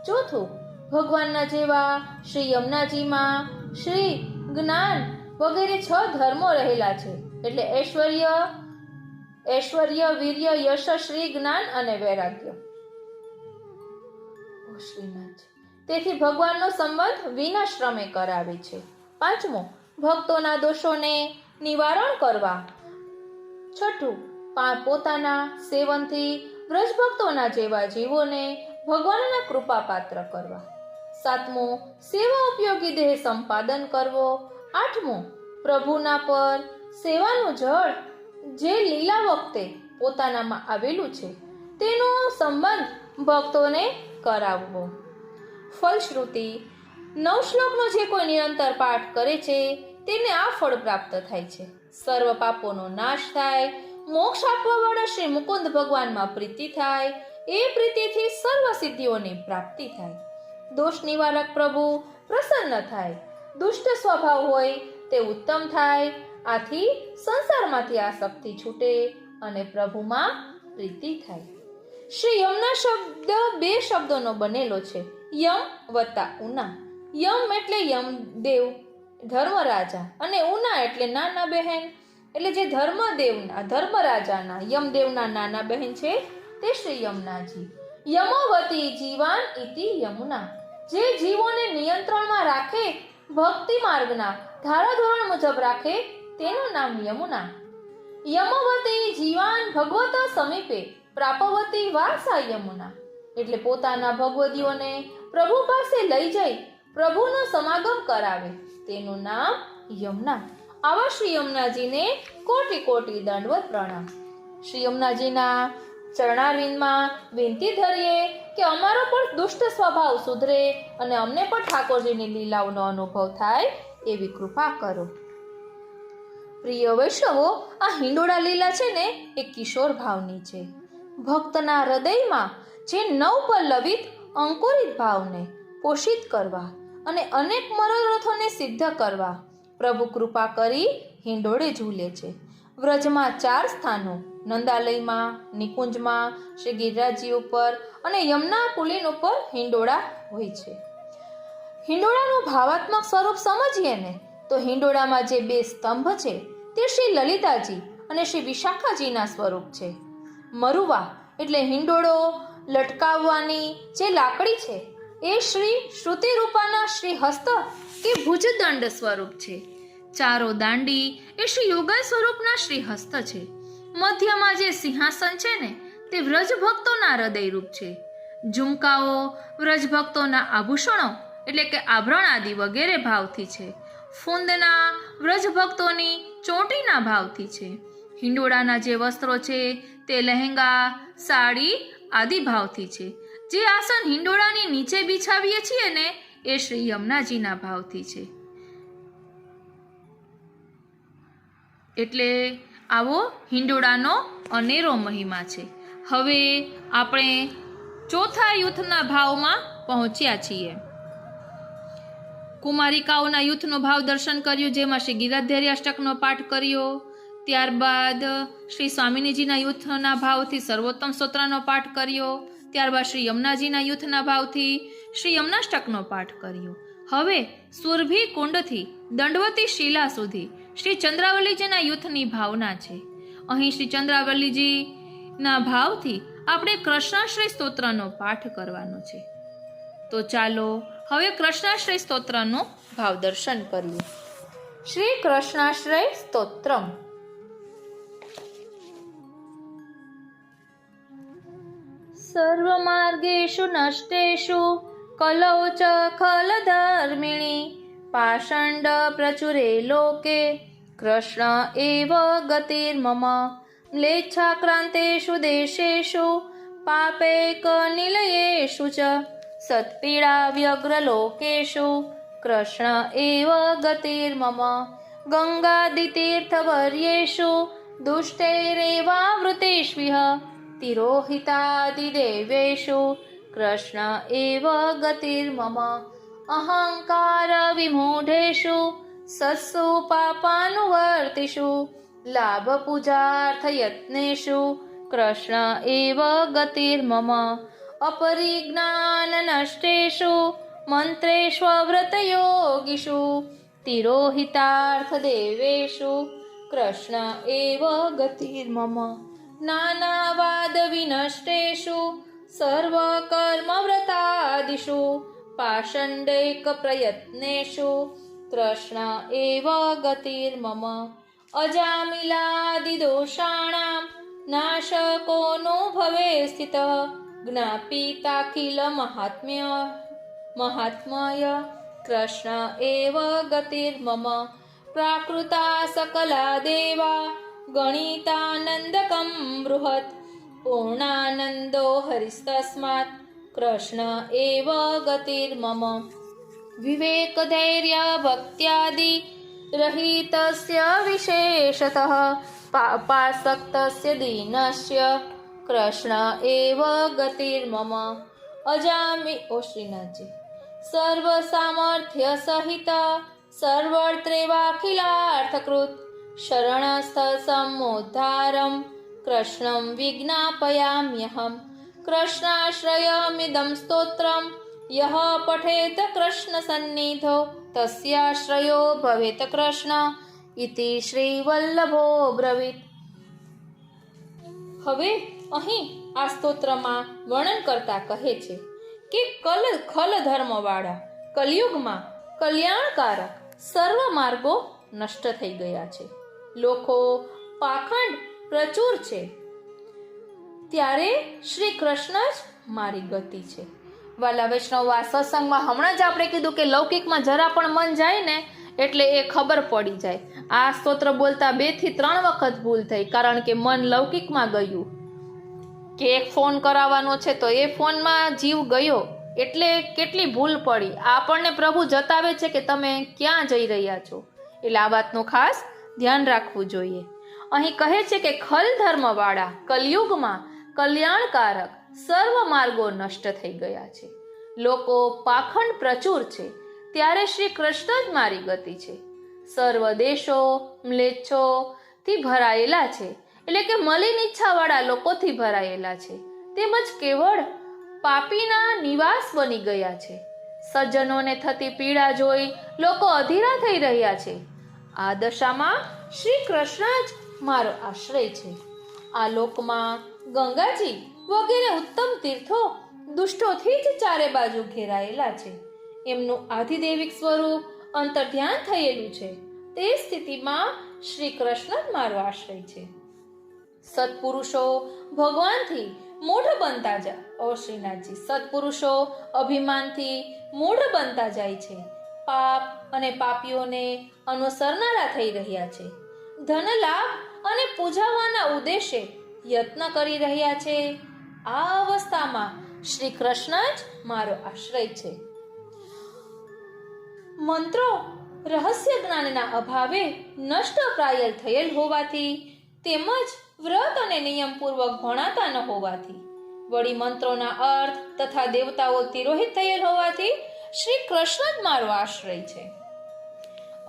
ચોથું, ભગવાનના જેવા શ્રી યમુનાજીમાં શ્રી, જ્ઞાન વગેરે 6 ધર્મો રહેલા છે, એટલે ઐશ્વર્ય, વીર્ય, યશ, શ્રી, જ્ઞાન અને વૈરાગ્ય। તેથી ભગવાનનો સંબંધ વિના શ્રમે કરાવે છે। પાંચમું, ભક્તોના દોષોને નિવારણ કરવા। છઠ્ઠું, પોતાના સેવનથી વ્રજભક્તોના જેવા જીવોને ભગવાનના કૃપા પાત્ર કરવા। સાતમું, સેવા ઉપયોગી દેહ સંપાદન કરવો। આઠમું, પ્રભુના પર સેવાનું જળ જે લીલા વખતે પોતાનામાં આવેલું છે તેનો સંબંધ ભક્તોને કરાવવો। ફલશ્રુતિ, 9 શ્લોકનો જે કોઈ નિરંતર પાઠ કરે છે તેને આ ફળ પ્રાપ્ત થાય છે। સર્વ પાપોનો નાશ થાય, મોક્ષ આપવાવાળા શ્રી મુકુંદ ભગવાનમાં પ્રીતિ થાય, એ પ્રીતિથી સર્વ સિદ્ધિઓની પ્રાપ્તિ થાય, દોષ નિવારક પ્રભુ પ્રસન્ન થાય, દુષ્ટ સ્વભાવ હોય તે ઉત્તમ થાય, આથી સંસારમાંથી આસક્તિ છૂટે અને પ્રભુમાં પ્રીતિ થાય। શ્રી યમના શબ્દ 2 શબ્દોનો બનેલો છે, યમ વત્તા ઉના। યમ એટલે યમદેવ ધર્મરાજા અને ઉના એટલે નાના બહેન, એટલે જે ધર્મરાજાના યમદેવના નાના બહેન છે તે શ્રી યમુનાજી। યમોવતી જીવાન ઇતિ યમુના, જે જીવોને નિયંત્રણમાં રાખે, ભક્તિ માર્ગના ધારાધોરણ મુજબ રાખે તેનું નામ યમુના। યમોવતી જીવાન ભગવત સમીપે પ્રાપવતી વાસા યમુના, એટલે પોતાના ભગવદીઓને પ્રભુ પાસે લઈ જઈ પ્રભુનો સમાગમ કરાવે તેનું નામ યમુના। આવા શ્રી યમુનાજીને કોટી કોટી દંડવત પ્રણામ। શ્રી યમુનાજીના ચરણારવિંદમાં વિનંતી ધરીએ કે અમારો પણ દુષ્ટ સ્વભાવ સુધરે અને અમને પણ ઠાકોરજીની લીલાઓનો અનુભવ થાય એવી કૃપા કરો. પ્રિય વૈષ્ણવો, આ હિંડોળા લીલા છે ને એ કિશોર ભાવની છે. ભક્તના હૃદયમાં જે નવપલ્લવિત અંકુરિત ભાવને પોષિત કરવા અને અનેક મનોરથોને સિદ્ધ કરવા પ્રભુ કૃપા કરી હિંડોળે ઝૂલે છે. વ્રજમાં 4 સ્થાનો, નંદાલયમાં, નિકુંજમાં, શ્રી ગિરિરાજજી ઉપર અને યમુના પુલિન ઉપર હિંડોળા હોય છે. હિંડોળાનું ભાવાત્મક સ્વરૂપ સમજીએ ને તો હિંડોળામાં જે 2 સ્તંભ છે તે શ્રી લલિતાજી અને શ્રી વિશાખાજીના સ્વરૂપ છે. મરુવા એટલે હિંડોળો લટકાવવાની જે લાકડી છે એ શ્રી શ્રુતિરૂપાના શ્રી હસ્ત કે ભુજદંડ સ્વરૂપ છે. ચારો દાંડી એ શ્રી યુગલ સ્વરૂપના શ્રી હસ્ત છે. મધ્યમાં જે સિંહાસન છે ને તે વ્રજભક્તોના હૃદયરૂપ છે. ઝુમકાઓ વ્રજભક્તોના આભૂષણો એટલે કે આભરણ આદિ વગેરે ભાવથી છે. ફૂંદના વ્રજભક્તોની ચોટીના ભાવથી છે. હિંડોળાના જે વસ્ત્રો છે તે લહેંગા, સાડી આદિ ભાવથી છે. જે આસન હિંડોળાની નીચે બિછાવીએ છીએ ને એ શ્રી યમુનાજીના ભાવથી છે. એટલે આવો હિંડોળાનો અનેરો મહિમા છે. હવે આપણે ચોથા યુથના ભાવમાં પહોંચ્યા છીએ. કુમારિકાઓના યુથનો ભાવ દર્શન કર્યું, જેમાં શ્રી ગિરિરાજધારી અષ્ટકનો પાઠ કર્યો. ત્યારબાદ શ્રી સ્વામિનીજીના યુથના ભાવથી સર્વોત્તમ સ્તોત્રનો પાઠ કર્યો. ત્યારબાદ શ્રી યમુનાજીના યુથના ભાવથી શ્રી યમુનાષ્ટકનો પાઠ કર્યો. હવે સુરભી કુંડથી દંડવતી શિલા સુધી શ્રી ચંદ્રાવલીજીના યુથની ભાવના છે. અહીં શ્રી ચંદ્રાવલીજીના ભાવથી આપણે કૃષ્ણાશ્રય સ્તોત્રનો પાઠ કરવાનો છે. તો ચાલો હવે કૃષ્ણાશ્રય સ્તોત્રનો ભાવ દર્શન કરીએ. શ્રી કૃષ્ણાશ્રય સ્તોત્રમ. સર્વમાર્ગેષુ નષ્ટેષુ કલૌ ચ ખલધર્મિણી પાષંડ પ્રચુરે લોકે કૃષ્ણ એવ ગતિર્મમ મ્લેચ્છાક્રાંતેષુ દેશેષુ પાપૈક નિલયેષુ ચ સત્પીડા વ્યગ્રલોકેષુ કૃષ્ણ એવ ગતિર્મમ ગંગાદિતીર્થવર્યેષુ દુષ્ટૈરેવાવૃતેષ્વિહ તિરોહિતાદિદેવેષુ કૃષ્ણ એવ ગતિર્મમ અહંકાર વિમૂઢેષુ સત્સુ પાપાનુવર્તિષુ લાભ પૂજાર્થયત્નેષુ કૃષ્ણ એવ ગતિર્મમ અપરિજ્ઞાન નષ્ટેષુ મંત્રેષ્વવ્રતયોગીષુ તિરોહિતાર્થદેવેષુ કૃષ્ણ એવ ગતિર્મમ નાનાવાદ વિનષ્ટેષુ સર્વકર્મવ્રતાદિષુ પાષંડૈક પ્રયત્નેષુ કૃષ્ણ એવ ગતિર્મમ અજામિલાદિદોષાણાં નાશકો નો ભવે સ્થિતઃ જ્ઞાપિતાખિલ મહાત્મ્ય કૃષ્ણ એવ ગતિર્મમ પ્રાકૃતા સકલા દેવા ગણિતાનંદકં બૃહત પૂર્ણાનંદો હરિસ્તસ્માತ್ કૃષ્ણ એવ ગતિર્મમ વિવેકધૈર્ય ભક્ત્યાદિ રહિતસ્ય વિશેષતઃ પાપાસક્તસ્ય દીનસ્ય કૃષ્ણ એવ ગતિર્મમ શ્રીનાથજી સર્વ સામર્થ્ય સહિત સર્વત્રેવાખિલાર્થકૃત શરણસ્થ સમોદ્ધારમ કૃષ્ણં વિજ્ઞાપયામ્યહમ કૃષ્ણાશ્રયમિદં સ્તોત્રમ યઃ પઠેત કૃષ્ણ સન્નિધો તસ્યાશ્રયો ભવેત કૃષ્ણ ઇતિ શ્રી વલ્લભો બ્રવીત. હવે અહીં આ સ્તોત્રમાં વર્ણન કરતા કહે છે કે ખલ ધર્મવાળા કલયુગમાં કલ્યાણકારક સર્વ માર્ગો નષ્ટ થઈ ગયા છે. લોકો પાખંડ પ્રચુર છે, ત્યારે શ્રી કૃષ્ણ જ મારી ગતિ છે. વાલા વૈષ્ણવ, આ સત્સંગમાં હમણાં જ આપણે કીધું કે લૌકિકમાં જરા પણ મન જાય ને એટલે એ ખબર પડી જાય. આ સ્તોત્ર બોલતા 2 થી 3 વખત ભૂલ થઈ, કારણ કે મન લૌકિકમાં ગયું. કે એક ફોન કરાવવાનો છે તો એ ફોનમાં જીવ ગયો, એટલે કેટલી ભૂલ પડી. આપણને પ્રભુ જતાવે છે કે તમે ક્યાં જઈ રહ્યા છો. એટલે આ વાતનું ખાસ ધ્યાન રાખવું જોઈએ. અહીં કહે છે કે ખલ ધર્મવાળા કલયુગમાં કલ્યાણકારક સર્વ માર્ગો નષ્ટ થઈ ગયા છે. લોકો પાખંડ પ્રચુર છે, ત્યારે શ્રી કૃષ્ણ જ મારી ગતિ છે. સર્વ દેશો મ્લેચ્છોથી ભરાયેલા છે, એટલે કે મલિન ઈચ્છાવાળા લોકોથી ભરાયેલા છે. તેમજ કેવળ પાપીના નિવાસ બની ગયા છે. સજ્જનોને થતી પીડા જોઈ લોકો અધીરા થઈ રહ્યા છે. આ દશામાં શ્રી કૃષ્ણ જ મારો આશ્રય છે. આ લોકમાં ગંગાજી વગેરે ઉત્તમ તીર્થો દુષ્ટોથી જ ચારે બાજુ ઘેરાયેલા છે. એમનું આધિદૈવિક સ્વરૂપ અંતર્ધ્યાન થયેલું છે. તે સ્થિતિમાં શ્રી કૃષ્ણ જ મારો આશ્રય છે. સત્પુરુષો ભગવાનથી મૂઢ બનતા જાય. શ્રીનાથજી, સત્પુરુષો અભિમાનથી મૂઢ બનતા જાય છે. પાપ અને પાપીઓને અનુસરનારા થઈ રહ્યા છે. ધન લાભ અને પૂજાવાના ઉદ્દેશે યત્ન કરી રહ્યા છે. આ અવસ્થામાં શ્રી કૃષ્ણ જ મારો આશ્રય છે. મંત્રો રહસ્ય જ્ઞાનના અભાવે નષ્ટ પ્રાયલ થયેલ હોવાથી, તેમજ વ્રત અને નિયમપૂર્વક ભણાતા ન હોવાથી, વળી મંત્રોના અર્થ તથા દેવતાઓ તિરોહિત થયેલ હોવાથી શ્રી કૃષ્ણ જ મારો આશ્રય છે.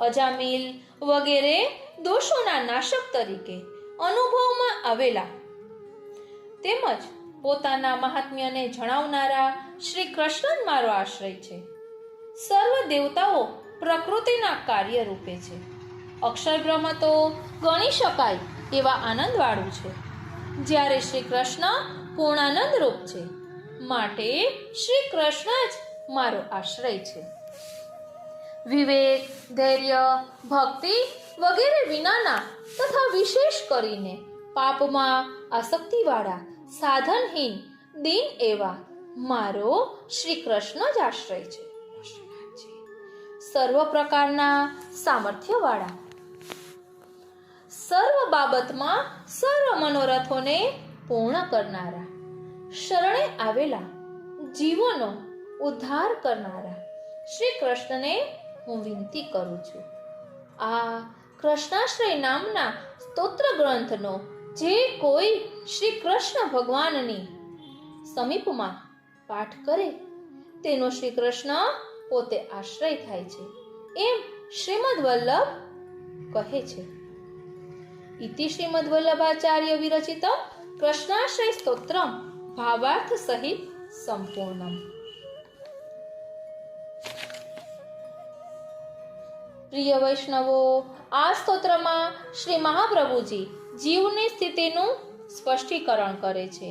અજામિલ વગેરે દોષોના નાશક તરીકે અનુભવમાં આવેલા તેમજ પોતાના મહાત્મ્યને જણાવનારા શ્રી કૃષ્ણ જ મારો આશ્રય છે. સર્વ દેવતાઓ પ્રકૃતિના કાર્ય રૂપે છે. અક્ષર બ્રહ્મ તો ગણી શકાય એવા આનંદવાળું છે, જ્યારે શ્રી કૃષ્ણ પૂર્ણાનંદ રૂપ છે. માટે શ્રી કૃષ્ણ જ મારો આશ્રય છે. વિવેક, ધૈર્ય, ભક્તિ વગેરે વિનાના તથા વિશેષ કરીને પાપમાં આસક્તિવાળા સાધનહીન દીન એવા મારો શ્રી કૃષ્ણ જ આશ્રય છે. સર્વ પ્રકારના સામર્થ્યવાળા, સર્વ બાબતમાં સર્વ મનોરથોને પૂર્ણ કરનારા, શરણે આવેલા જીવોનો ઉદ્ધાર કરનારા શ્રી કૃષ્ણને હું વિનંતી કરું છું. આ કૃષ્ણાશ્રય નામના સ્તોત્ર ગ્રંથનો જે કોઈ શ્રી કૃષ્ણ ભગવાનની સમીપમાં પાઠ કરે તેનો શ્રી કૃષ્ણ પોતે આશ્રય થાય છે, એમ શ્રીમદ વલ્લભ કહે છે. ઇતિ શ્રીમદ વલ્લભાચાર્ય વિરચિતમ કૃષ્ણાશ્રય સ્તોત્રમ ભાવાર્થ સહિત સંપૂર્ણમ. પ્રિય વૈષ્ણવો, આ સ્તોત્રમાં શ્રી મહાપ્રભુજી જીવની સ્થિતિનું સ્પષ્ટીકરણ કરે છે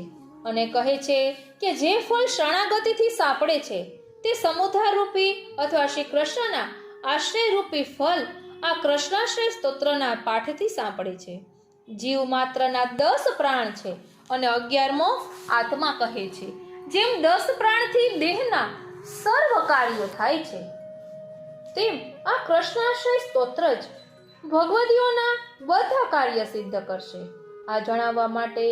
અને કહે છે કે જે ફળ શરણાગતિથી સાંપડે છે તે સમુદ્ધાર રૂપી અથવા શ્રી કૃષ્ણના આશ્રય રૂપી ફળ આ કૃષ્ણાશ્રય સ્તોત્રના પાઠથી સાંપડે છે. જીવ માત્રના 10 પ્રાણ છે અને 11મો આત્મા કહે છે. જેમ 10 પ્રાણથી દેહના સર્વ કાર્યો થાય છે, તેમ આ કૃષ્ણાશ્રય સ્તોત્ર જ ભગવદીઓના બધા કાર્ય સિદ્ધ કરશે. આ જણાવવા માટે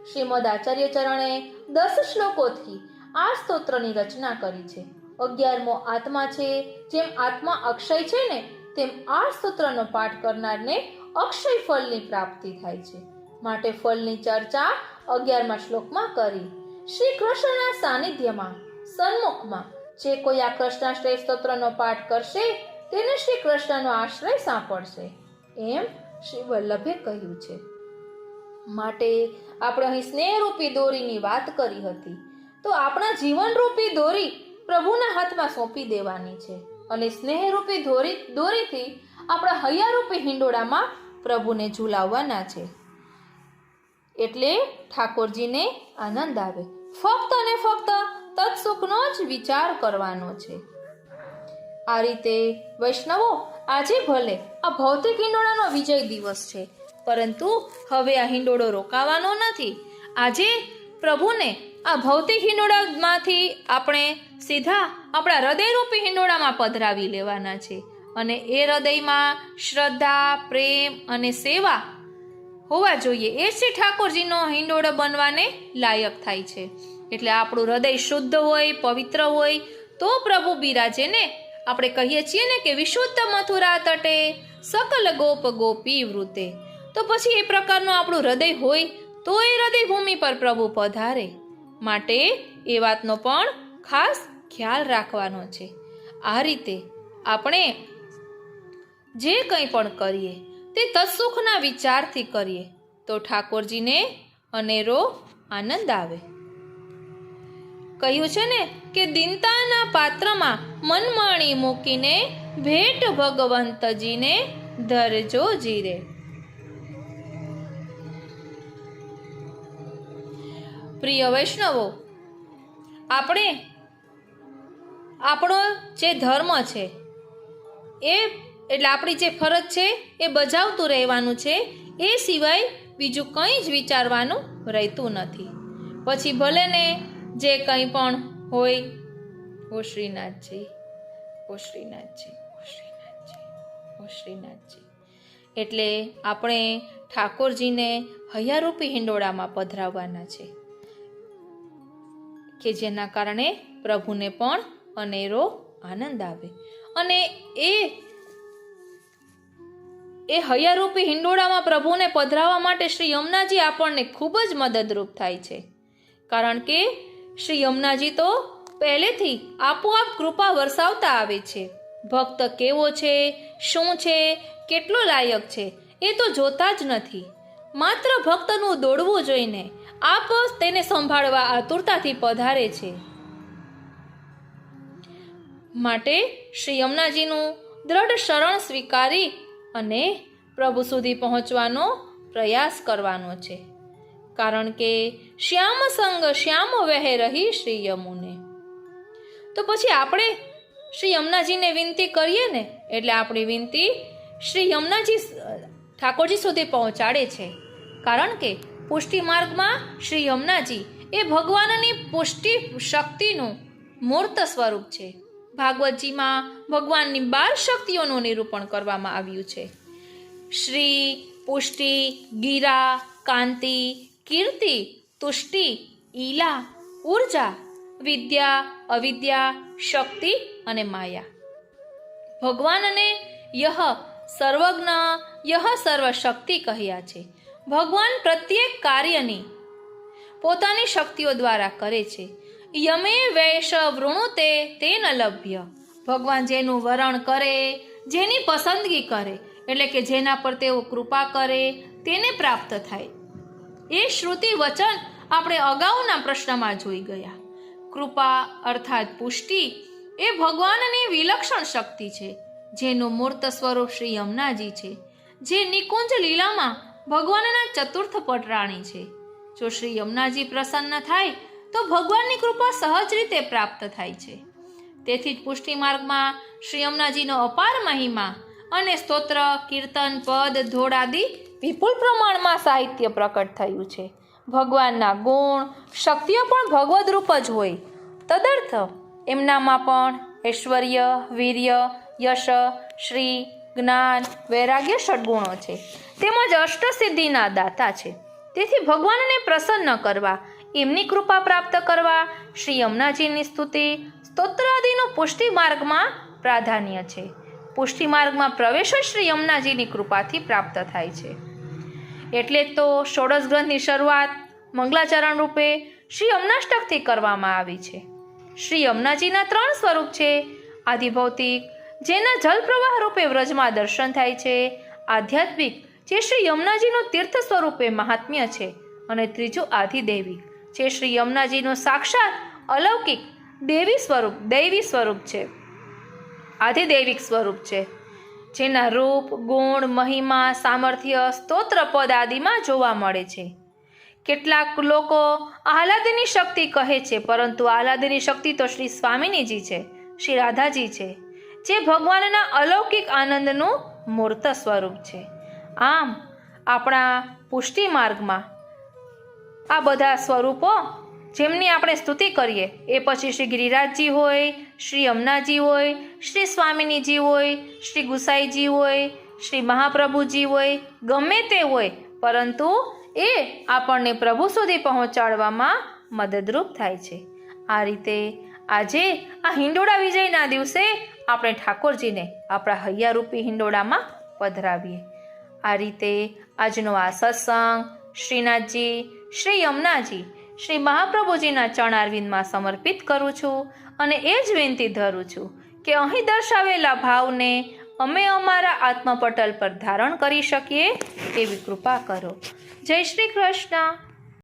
શ્રીમદ આચાર્ય ચરણે 10 શ્લોકોથી આ સ્તોત્રની રચના કરી છે. 11મો આત્મા છે. જેમ આત્મા અક્ષય છે ને, તેમ આ સ્તોત્રનો પાઠ કરનારને અક્ષય ફળની પ્રાપ્તિ થાય છે. માટે ફળની ચર્ચા 11મા શ્લોકમાં કરી. શ્રી કૃષ્ણના સાનિધ્યમાં સન્મુખમાં જે કોઈ આ કૃષ્ણાશ્રય સ્તોત્રનો પાઠ કરશે તેને શ્રી કૃષ્ણનો આશ્રય સાંપડશે, એમ શ્રી વલ્લભે કહ્યું છે. માટે આપણે અહીં સ્નેહરૂપી દોરીની વાત કરી હતી, તો આપણા જીવનરૂપી દોરી પ્રભુના હાથમાં સોંપી દેવાની છે અને સ્નેહરૂપી દોરીથી આપણા હૈયારૂપી હિંડોળામાં પ્રભુને ઝુલાવવાના છે, એટલે ઠાકોરજીને આનંદ આવે. ફક્ત અને ફક્ત તત્સુખનો જ વિચાર કરવાનો છે. આ રીતે વૈષ્ણવો, આજે ભલે આ ભૌતિક હિંડોળાનો વિજય દિવસ છે, પરંતુ હવે આ હિંડોળો રોકાવાનો નથી. આજે પ્રભુને આ ભૌતિક હિંડોળામાંથી આપણે સીધા આપણા હૃદયરૂપી હિંડોળામાં પધરાવી લેવાના છે અને એ હૃદયમાં શ્રદ્ધા, પ્રેમ અને સેવા હોવા જોઈએ. એ જ ઠાકોરજીનો હિંડોળો બનવાને લાયક થાય છે. એટલે આપણું હૃદય શુદ્ધ હોય, પવિત્ર હોય તો પ્રભુ બિરાજે ને. આપણે કહીએ છીએ ને કે વિશુદ્ધ મથુરા તટે સકલ ગોપ ગોપી વૃતે. તો પછી એ પ્રકારનું આપણું હૃદય હોય તો એ હૃદય ભૂમિ પર પ્રભુ પધારે. માટે એ વાતનો પણ ખાસ ખ્યાલ રાખવાનો છે. આ રીતે આપણે જે કંઈ પણ કરીએ તે તત્સુખના વિચારથી કરીએ તો ઠાકોરજીને અનેરો આનંદ આવે. કહ્યું છે ને કે દિનતાના પાત્રમાં મનમાણી મૂકીને ભેટ ભગવંતજીને ધરજો જીરે. પ્રિય વૈષ્ણવો, આપણે આપણો જે ધર્મ છે એ એટલે આપણી જે ફરજ છે એ બજાવતું રહેવાનું છે. એ સિવાય બીજું કંઈ જ વિચારવાનું રહેતું નથી. પછી ભલે ને જે કંઈ પણ હોય, ઓ શ્રીનાથજી, ઓ શ્રીનાથજી, ઓ શ્રીનાથજી, ઓ શ્રીનાથજી. એટલે આપણે ઠાકોરજીને હૈયારૂપી હિંડોળામાં પધરાવવાના છે કે જેના કારણે પ્રભુને પણ અનેરો આનંદ આવે. અને એ હૈયારૂપી હિંડોળામાં પ્રભુને પધરાવવા માટે શ્રી યમુનાજી આપણને ખૂબ જ મદદરૂપ થાય છે. કારણ કે શ્રી યમુનાજી તો પહેલેથી આપોઆપ કૃપા વરસાવતા આવે છે. ભક્ત કેવો છે, શું છે, કેટલો લાયક છે એ તો જોતા જ નથી. માત્ર ભક્તનું દોડવું જોઈને આપ તેને સંભાળવા આતુરતાથી પધારે છે. માટે શ્રી યમુનાજીનું દ્રઢ શરણ સ્વીકારી અને પ્રભુ સુધી પહોંચવાનો પ્રયાસ કરવાનો છે. કારણ કે શ્યામ સંગ શ્યામ વહે રહી શ્રી યમુને. તો પછી આપણે શ્રી યમુનાજીને વિનંતી કરીએ ને એટલે આપણી વિનંતી શ્રી યમુનાજી ઠાકોરજી સુધી પહોંચાડે છે. કારણ કે પુષ્ટિ માર્ગમાં શ્રી યમુનાજી એ ભગવાનની પુષ્ટિ શક્તિનું મૂર્ત સ્વરૂપ છે. ભાગવતજીમાં ભગવાનની 12 શક્તિઓનું નિરૂપણ કરવામાં આવ્યું છે. શ્રી, પુષ્ટિ, ગિરા, કાંતિ, કીર્તિ, તુષ્ટિ, ઈલા, ઉર્જા, વિદ્યા, અવિદ્યા, શક્તિ અને માયા. ભગવાનને યહ સર્વજ્ઞ, યહ સર્વશક્તિ કહ્યા છે. ભગવાન પ્રત્યેક કાર્યની પોતાની શક્તિઓ દ્વારા કરે છે. યમે વૈશ વૃણુતે તેન લભ્ય. ભગવાન જેનું વરણ કરે, જેની પસંદગી કરે એટલે કે જેના પર તેઓ કૃપા કરે તેને પ્રાપ્ત થાય. એ શ્રુતિ વચન આપણે અગાઉના પ્રશ્નમાં જોઈ ગયા. કૃપા અર્થાત પુષ્ટિ એ ભગવાનની વિલક્ષણ શક્તિ છે જેનું મૂર્ત સ્વરૂપ શ્રી યમુનાજી છે, જે નિકુંજ લીલામાં ભગવાનના ચતુર્થ પટરાણી છે. જો શ્રી યમુનાજી પ્રસન્ન થાય તો ભગવાનની કૃપા સહજ રીતે પ્રાપ્ત થાય છે. તેથી જ પુષ્ટિ માર્ગમાં શ્રી યમુનાજીનો અપાર મહિમા અને સ્તોત્ર, કીર્તન, પદ, ધોળ આદિ વિપુલ પ્રમાણમાં સાહિત્ય પ્રકટ થયું છે. ભગવાનના ગુણ, શક્તિઓ પણ ભગવદ રૂપ જ હોય. તદર્થ એમનામાં પણ ઐશ્વર્ય, વીર્ય, યશ, શ્રી, જ્ઞાન, વૈરાગ્ય ષડગુણો છે. તેમજ અષ્ટસિદ્ધિના દાતા છે. તેથી ભગવાનને પ્રસન્ન કરવા, એમની કૃપા પ્રાપ્ત કરવા શ્રી યમુનાજીની સ્તુતિ, સ્તોત્ર આદિનો પુષ્ટિ માર્ગમાં પ્રાધાન્ય છે. પુષ્ટિ માર્ગમાં પ્રવેશ શ્રી યમુનાજીની કૃપાથી પ્રાપ્ત થાય છે. એટલે તો ષોડશ ગ્રંથની શરૂઆત મંગલાચરણ રૂપે શ્રી યમુનાષ્ટકથી કરવામાં આવી છે. શ્રી યમુનાજીના 3 સ્વરૂપ છે. આદિભૌતિક, જેના જલ પ્રવાહ રૂપે વ્રજમાં દર્શન થાય છે. આધ્યાત્મિક, જે શ્રી યમુનાજીનું તીર્થ સ્વરૂપે મહાત્મ્ય છે. અને ત્રીજું આધિદૈવિક, જે શ્રી યમુનાજીનું સાક્ષાત અલૌકિક દૈવી સ્વરૂપ છે, આધિદૈવિક સ્વરૂપ છે, જેના રૂપ, ગુણ, મહિમા, સામર્થ્ય સ્તોત્ર પદ આદિમાં જોવા મળે છે. કેટલાક લોકો આહલાદની શક્તિ કહે છે, પરંતુ આહલાદની શક્તિ તો શ્રી સ્વામિનીજી છે, શ્રી રાધાજી છે, જે ભગવાનના અલૌકિક આનંદનું મૂર્ત સ્વરૂપ છે. આમ આપણા પુષ્ટિ માર્ગમાં આ બધા સ્વરૂપો જેમની આપણે સ્તુતિ કરીએ, એ પછી શ્રી ગિરિરાજજી હોય, શ્રી યમુનાજી હોય, શ્રી સ્વામિનીજી હોય, શ્રી ગુસાઈજી હોય, શ્રી મહાપ્રભુજી હોય, ગમે તે હોય, પરંતુ એ આપણને પ્રભુ સુધી પહોંચાડવામાં મદદરૂપ થાય છે. આ રીતે આજે આ હિંડોળા વિજયના દિવસે આપણે ઠાકોરજીને આપણા હૈયારૂપી હિંડોળામાં પધરાવીએ. આ રીતે આજનો આ સત્સંગ શ્રીનાથજી, શ્રી યમુનાજી, શ્રી મહાપ્રભુજીના ચરણારવિંદમાં સમર્પિત કરું છું અને એ જ વિનંતી ધરું છું કે અહીં દર્શાવેલા ભાવને અમે અમારા આત્મપટલ પર ધારણ કરી શકીએ એવી કૃપા કરો. જય શ્રી કૃષ્ણ.